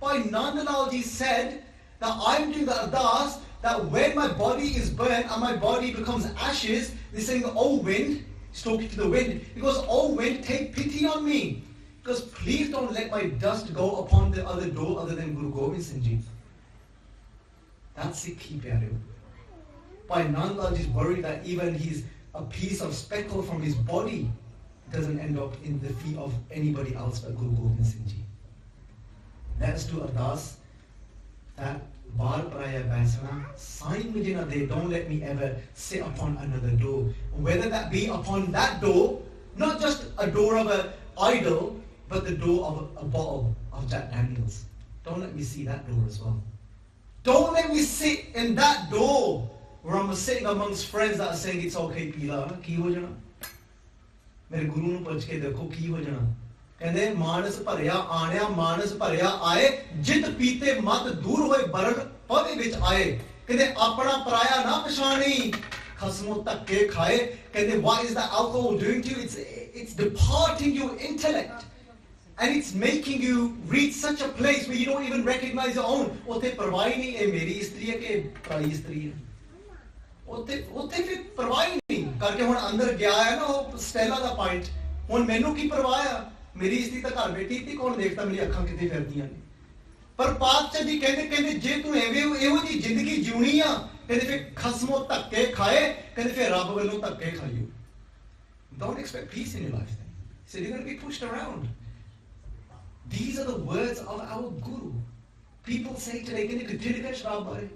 Bhai Nandalal ji said that I'm doing the ardas, that when my body is burnt and my body becomes ashes, they're saying, oh wind, he's talking to the wind. He goes, oh wind, take pity on me. Because please don't let my dust go upon the other door other than Guru Gobind Singh Ji. That's Sikhi pyareo. Bhai Nandalal ji is worried that even he's a piece of speckle from his body doesn't end up in the feet of anybody else but Guru Gobind Singh Ji. Let us do ardas that Bar Paraya Baisana, sign me dinner day, don't let me ever sit upon another door. Whether that be upon that door, not just a door of an idol, but the door of a bottle of Jack Daniels. Don't let me see that door as well. Don't let me sit in that door where I'm sitting amongst friends that are saying it's okay, Pila, ki ho jana? Mere guru nu puch ke dekho ki ho jana? ਕਹਿੰਦੇ ਮਾਨਸ ਭਰਿਆ ਆਣਿਆ ਮਾਨਸ ਭਰਿਆ ਆਏ ਜਿਤ ਪੀਤੇ ਮਤ ਦੂਰ ਹੋਏ burn ਪਵੇ ਵਿੱਚ ਆਏ ਕਹਿੰਦੇ ਆਪਣਾ ਪਰਾਇਆ ਨਾ ਪਛਾਣੀ ਖਸਮੋਂ ਧੱਕੇ ਖਾਏ ਕਹਿੰਦੇ why is that alcohol doing to you? It's departing your intellect and it's making you reach such a place where you don't even recognize your own. ਉੱਥੇ ਪਰਵਾਹ ਹੀ ਨਹੀਂ ਇਹ ਮੇਰੀ ਇਸਤਰੀ ਹੈ ਕਿ ਪਰਾਈ ਇਸਤਰੀ ਹੈ ਉੱਥੇ ਫਿਰ ਪਰਵਾਹ ਹੀ ਨਹੀਂ ਕਰਕੇ ਹੁਣ ਅੰਦਰ ਗਿਆ ਹੈ ਨਾ ਉਹ ਸਟੈਲਾ ਦਾ ਪੁਆਇੰਟ ਹੁਣ ਮੈਨੂੰ ਕੀ ਪਰਵਾਹ ਆ ਮੇਰੀ ਇਸਤਰੀ ਤਾਂ ਘਰ ਬੈਠੀ ਸੀ ਕੌਣ ਦੇਖਦਾ ਮੇਰੀ ਅੱਖਾਂ ਕਿੱਥੇ ਫਿਰਦੀਆਂ ਨੇ ਪਰ ਪਾਤਸ਼ਾਹ ਜੀ ਕਹਿੰਦੇ ਜੇ ਤੂੰ ਐਵੇਂ ਇਹੋ ਜੀ ਜ਼ਿੰਦਗੀ ਜਿਉਣੀ ਆ ਕਹਿੰਦੇ ਫਿਰ ਖਸਮੋਂ ਧੱਕੇ ਖਾਏ ਕਹਿੰਦੇ ਫਿਰ ਰੱਬ ਵੱਲੋਂ ਧੱਕੇ ਖਾਈਓ don't expect peace in your life then so you're going to be pushed around these are the words of our guru people say today ਕਹਿੰਦੇ ਕਿੱਥੇ ਲਿਖਿਆ ਸ਼ਰਾਬ ਬਾਰੇ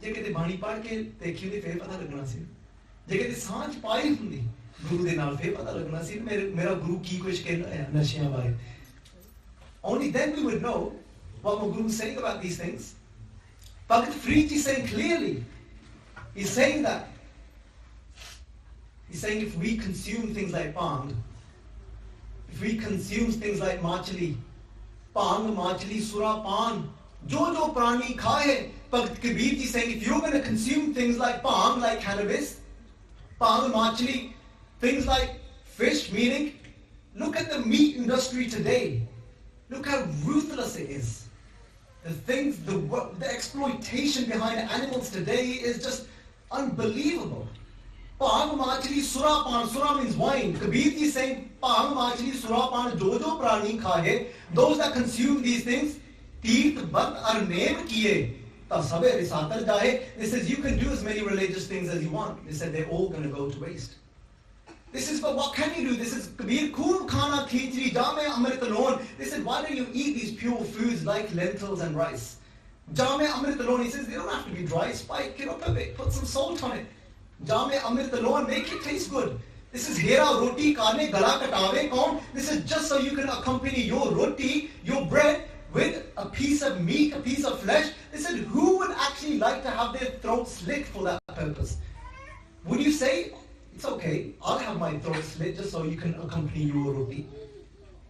ਜੇ ਕਿਤੇ ਬਾਣੀ ਪੜ੍ਹ ਕੇ ਦੇਖੀ ਹੁੰਦੀ ਫਿਰ ਪਤਾ ਲੱਗਣਾ ਸੀ ਜੇ ਕਿਤੇ ਸਾਂਝ ਪਾਈ ਹੁੰਦੀ ਗੁਰੂ ਦੇ ਨਾਲ ਫਿਰ ਪਤਾ ਲੱਗਣਾ ਸੀ ਮੇਰਾ ਗੁਰੂ ਕੀ ਕੁਝ ਕਹਿੰਦਾ ਹੈ ਨਸ਼ਿਆਂ ਬਾਰੇ only then we would know what my guru is saying about these things Bhagat Farid is saying clearly he's saying if we consume things like bhang if we consume things like machli bhang machli sura pan jo prani khaye Bhagat Kabir is saying if you're going to consume things like bhang like cannabis bhang machli things like fish, meaning, look at the meat industry today. Look how ruthless it is. The things, the exploitation behind animals today is just unbelievable. Pang machli surapan, sura means wine. Kabir is saying, Pang machli surapan jo prani khaye, those that consume these things, teeth bat ar name kiye, ta sabe risatar jaye. They says, you can do as many religious things as you want. They said, they're all going to go to waste. This is, but what can you do? This is Kabir Khun Khana Khichdi Jame Amrit alone. They said, why don't you eat these pure foods like lentils and rice? Jame Amrit alone, he says, they don't have to be dry. Spike it up a bit, put some salt on it. Jame Amrit alone, make it taste good. This is Hera Roti Kane Gala Katave Kaun. This is just so you can accompany your roti, your bread, with a piece of meat, a piece of flesh. They said, who would actually like to have their throat slit for that purpose? Would you say, it's okay, I'll have my throat slit just so you can accompany your roti?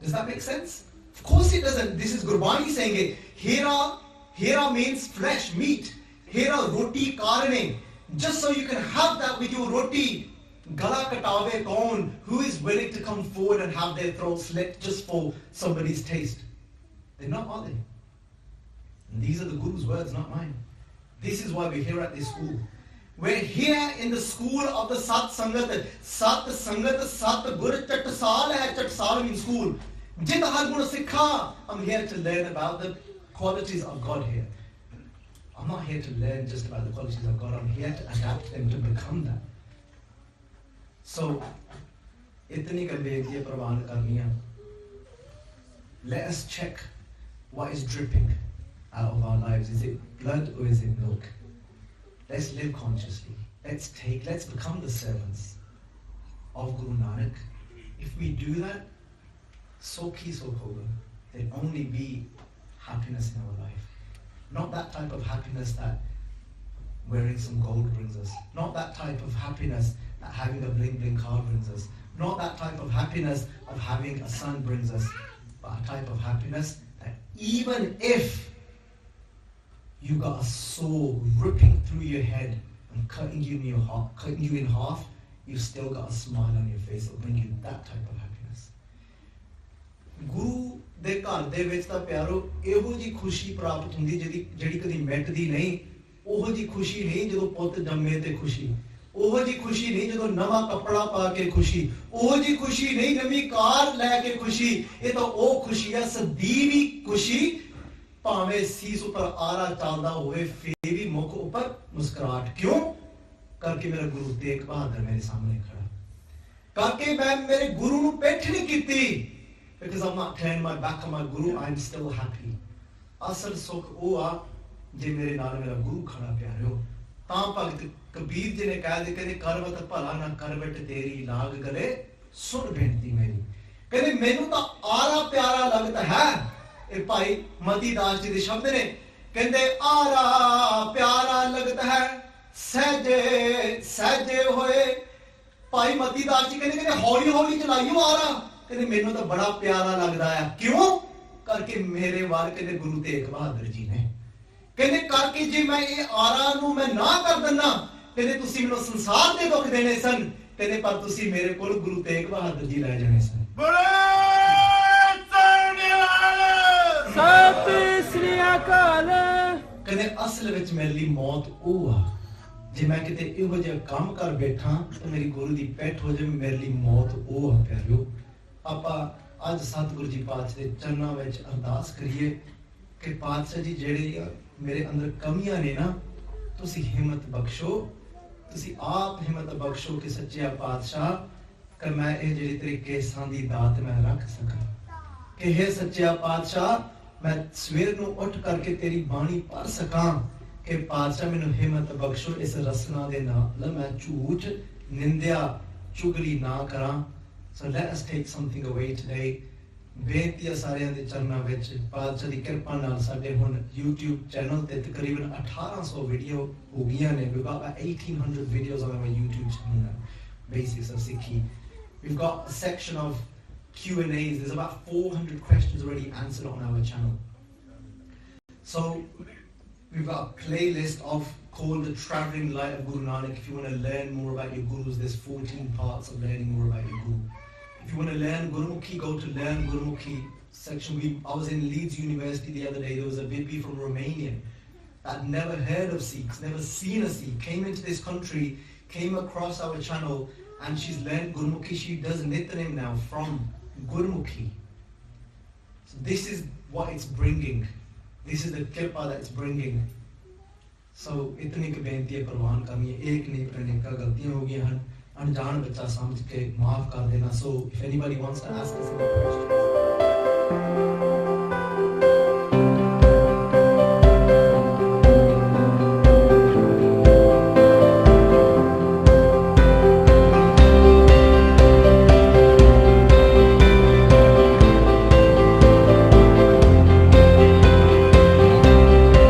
Does that make sense? Of course it doesn't. This is Gurbani saying it. Hera means flesh, meat. Hera roti karne. Just so you can have that with your roti. Gala katave kaun. Who is willing to come forward and have their throat slit just for somebody's taste? They're not, are they? And these are the Guru's words, not mine. This is why we're here at this school. We're here in the school of the Sat Sangat. Sat Sangat, Sat Gur Chatsal hai. Chatsal means school. Jit har gun sikha. I'm here to learn about the qualities of God here. I'm not here to learn just about the qualities of God. I'm here to adapt them to become that. So, itni ka betiye pravan karniya. Let us check what is dripping out of our lives. Is it blood or is it milk? Let's live consciously. Let's become the servants of Guru Nanak. If we do that, so hoga, there'll only be happiness in our life. Not that type of happiness that wearing some gold brings us. Not that type of happiness that having a bling bling car brings us. Not that type of happiness of having a son brings us. But a type of happiness that even if you got a sword ripping through your head and cutting you in half, you still got a smile on your face. It'll bring you that type of happiness. Guru ਦੇ ਘਰ ਦੇ ਵਿੱਚ ਤਾਂ ਪਿਆਰੋ ਇਹੋ ਜੀ ਖੁਸ਼ੀ ਪ੍ਰਾਪਤ ਹੁੰਦੀ ਜਿਹੜੀ ਕਦੀ ਮਿਟਦੀ ਨਹੀਂ। ਉਹੋ ਜੀ ਖੁਸ਼ੀ ਨਹੀਂ ਜਦੋਂ ਪੁੱਤ ਜੰਮੇ ਤੇ ਖੁਸ਼ੀ, ਉਹੋ ਜੀ ਖੁਸ਼ੀ ਨਹੀਂ ਜਦੋਂ ਨਵਾਂ ਕੱਪੜਾ ਪਾ ਕੇ ਖੁਸ਼ੀ, ਉਹੋ ਜੀ ਖੁਸ਼ੀ ਨਹੀਂ ਨਵੀਂ ਕਾਰ ਲੈ ਕੇ ਖੁਸ਼ੀ। ਇਹ ਤਾਂ ਉਹ ਖੁਸ਼ੀ ਹੈ ਸਦੀਵੀ ਖੁਸ਼ੀ, ਭਾਵੇਂ ਸੀਸ ਉੱਪਰ ਆਰਾ ਚੱਲਦਾ ਹੋਵੇ ਫੇਰ ਵੀ ਮੁਖ ਉੱਪਰ ਮੁਸਕਰਾਹਟ। ਕਿਉਂ? ਕਰਕੇ ਮੇਰਾ ਗੁਰੂ ਤੇਗ ਬਹਾਦਰ ਮੇਰੇ ਸਾਹਮਣੇ ਖੜਾ, ਕਰਕੇ ਮੈਂ ਮੇਰੇ ਗੁਰੂ ਨੂੰ ਪਿੱਠ ਨਹੀਂ ਕੀਤੀ। Because I'm not turning my back on my Guru, I'm still happy. ਅਸਲ ਸੁਖ ਉਹ ਆ ਜੇ ਮੇਰੇ ਨਾਲ ਮੇਰਾ ਗੁਰੂ ਖੜਾ ਪਿਆਰਿਓ। ਤਾਂ ਭਗਤ ਕਬੀਰ ਜੀ ਨੇ ਕਹਿ ਦੇ ਕਹਿੰਦੇ ਕਰਵਤ ਭਲਾ ਨਾ ਕਰਵਟ ਤੇਰੀ ਲਾਗ ਗਲੇ ਸੁਣ ਬੇਨਤੀ ਮੇਰੀ। ਕਹਿੰਦੇ ਮੈਨੂੰ ਤਾਂ ਆਰਾ ਪਿਆਰਾ ਲੱਗਦਾ ਹੈ। ਇਹ ਭਾਈ ਮਤੀ ਦਾਸ ਜੀ ਦੇ ਸ਼ਬਦ ਨੇ। ਕਹਿੰਦੇ ਆਰਾ ਪਿਆਰਾ ਲੱਗਦਾ ਹੈ ਸਹਿਜੇ ਸਹਿਜੇ ਹੋਏ। ਭਾਈ ਮਤੀ ਦਾਸ ਜੀ ਕਹਿੰਦੇ ਹੌਲੀ ਹੌਲੀ ਚਲਾਈਓ ਆਰਾ। ਕਹਿੰਦੇ ਮੈਨੂੰ ਤਾਂ ਬੜਾ ਪਿਆਰਾ ਲੱਗਦਾ ਆ। ਕਿਉਂ? ਕਰਕੇ ਮੇਰੇ ਵਾਰ ਕਹਿੰਦੇ ਗੁਰੂ ਤੇਗ ਬਹਾਦਰ ਜੀ ਨੇ। ਕਹਿੰਦੇ ਕਰਕੇ ਜੇ ਮੈਂ ਇਹ ਆਰਾ ਨੂੰ ਮੈਂ ਨਾ ਕਰ ਦਿੰਦਾ, ਕਹਿੰਦੇ ਤੁਸੀਂ ਮੈਨੂੰ ਸੰਸਾਰ ਦੇ ਦੁੱਖ ਦੇਣੇ ਸਨ, ਕਹਿੰਦੇ ਪਰ ਤੁਸੀਂ ਮੇਰੇ ਕੋਲ ਗੁਰੂ ਤੇਗ ਬਹਾਦਰ ਜੀ ਲੈ ਜਾਣੇ ਸਨ। ਸਤਿ ਸ੍ਰੀ ਅਕਾਲ। ਕਹਿੰਦੇ ਅਸਲ ਵਿੱਚ ਮੇਰੇ ਲਈ ਮੌਤ ਉਹ ਆ ਜੇ ਮੈਂ ਕਿਤੇ ਇਹੋ ਜਿਹਾ ਕੰਮ ਕਰ ਬੈਠਾ ਤਾਂ ਮੇਰੀ ਗੁਰੂ ਦੀ ਪੈਠ ਹੋ ਜਾਵੇ, ਮੇਰੇ ਲਈ ਮੌਤ ਉਹ ਆ ਪਿਆਰਿਓ। ਆਪਾਂ ਅੱਜ ਸਤਿਗੁਰੂ ਜੀ ਪਾਤਸ਼ਾਹ ਦੇ ਚਰਨਾਂ ਵਿੱਚ ਅਰਦਾਸ ਕਰੀਏ ਕਿ ਪਾਤਸ਼ਾਹ ਜੀ ਜਿਹੜੇ ਮੇਰੇ ਅੰਦਰ ਕਮੀਆਂ ਨੇ ਨਾ, ਤੁਸੀਂ ਹਿੰਮਤ ਬਖਸ਼ੋ, ਤੁਸੀਂ ਆਪ ਹਿੰਮਤ ਬਖਸ਼ੋ ਕਿ ਸੱਚਿਆ ਪਾਤਸ਼ਾਹ ਕਿ ਮੈਂ ਇਹ ਜਿਹੜੀ ਤੇਰੇ ਕੇਸਾਂ ਦੀ ਦਾਤ ਮੈਂ ਰੱਖ ਸਕਾਂ। ਕਿ ਇਹ ਸੱਚਿਆ ਪਾਤਸ਼ਾਹ ਮੈਂ ਸਵੇਰ ਨੂੰ ਉੱਠ ਕਰਕੇ ਤੇਰੀ ਬਾਣੀ ਪੜ੍ਹ ਸਕਾਂ। ਕਿ ਪਾਤਸ਼ਾਹ ਮੈਨੂੰ ਹਿੰਮਤ ਬਖਸ਼ੋ ਇਸ ਰਸਨਾ ਦੇ ਨਾਲ ਮੈਂ ਝੂਠ ਨਿੰਦਿਆ ਚੁਗਲੀ ਨਾ ਕਰਾਂ। So let us take something away today. ਬੇਨਤੀ ਹੈ ਸਾਰਿਆਂ ਦੇ ਚਰਨਾਂ ਵਿੱਚ ਪਾਤਸ਼ਾਹ ਦੀ ਕਿਰਪਾ ਨਾਲ ਸਾਡੇ ਹੁਣ YouTube ਚੈਨਲ ਤੇ ਤਕਰੀਬਨ 1800 ਵੀਡੀਓ ਹੋ ਗਈਆਂ ਨੇ। We've got about 1800 videos on our YouTube channel now. Basics of Sikhi. We've got a section of Q&As. There's about 400 questions already answered on our channel. So we've got a playlist called The Travelling Light of Guru Nanak. If you want to learn more about your gurus, there's 14 parts of learning more about your guru. If you want to learn Gurumukhi, go to Learn Gurumukhi section. I was in Leeds University the other day. There was a Bibi from Romania that never heard of Sikhs, never seen a Sikh, came into this country, came across our channel, and she's learned Gurumukhi. She does Nityanim now from Gurumukhi. So this is what it's bringing. This is the kirpa that it's bringing. So इतनी की बेनती है परवान करनी है। एक नहीं पर अनेक गलतियां हो गई हैं, अनजान बच्चा समझ के माफ कर देना। So if anybody wants to ask us any questions.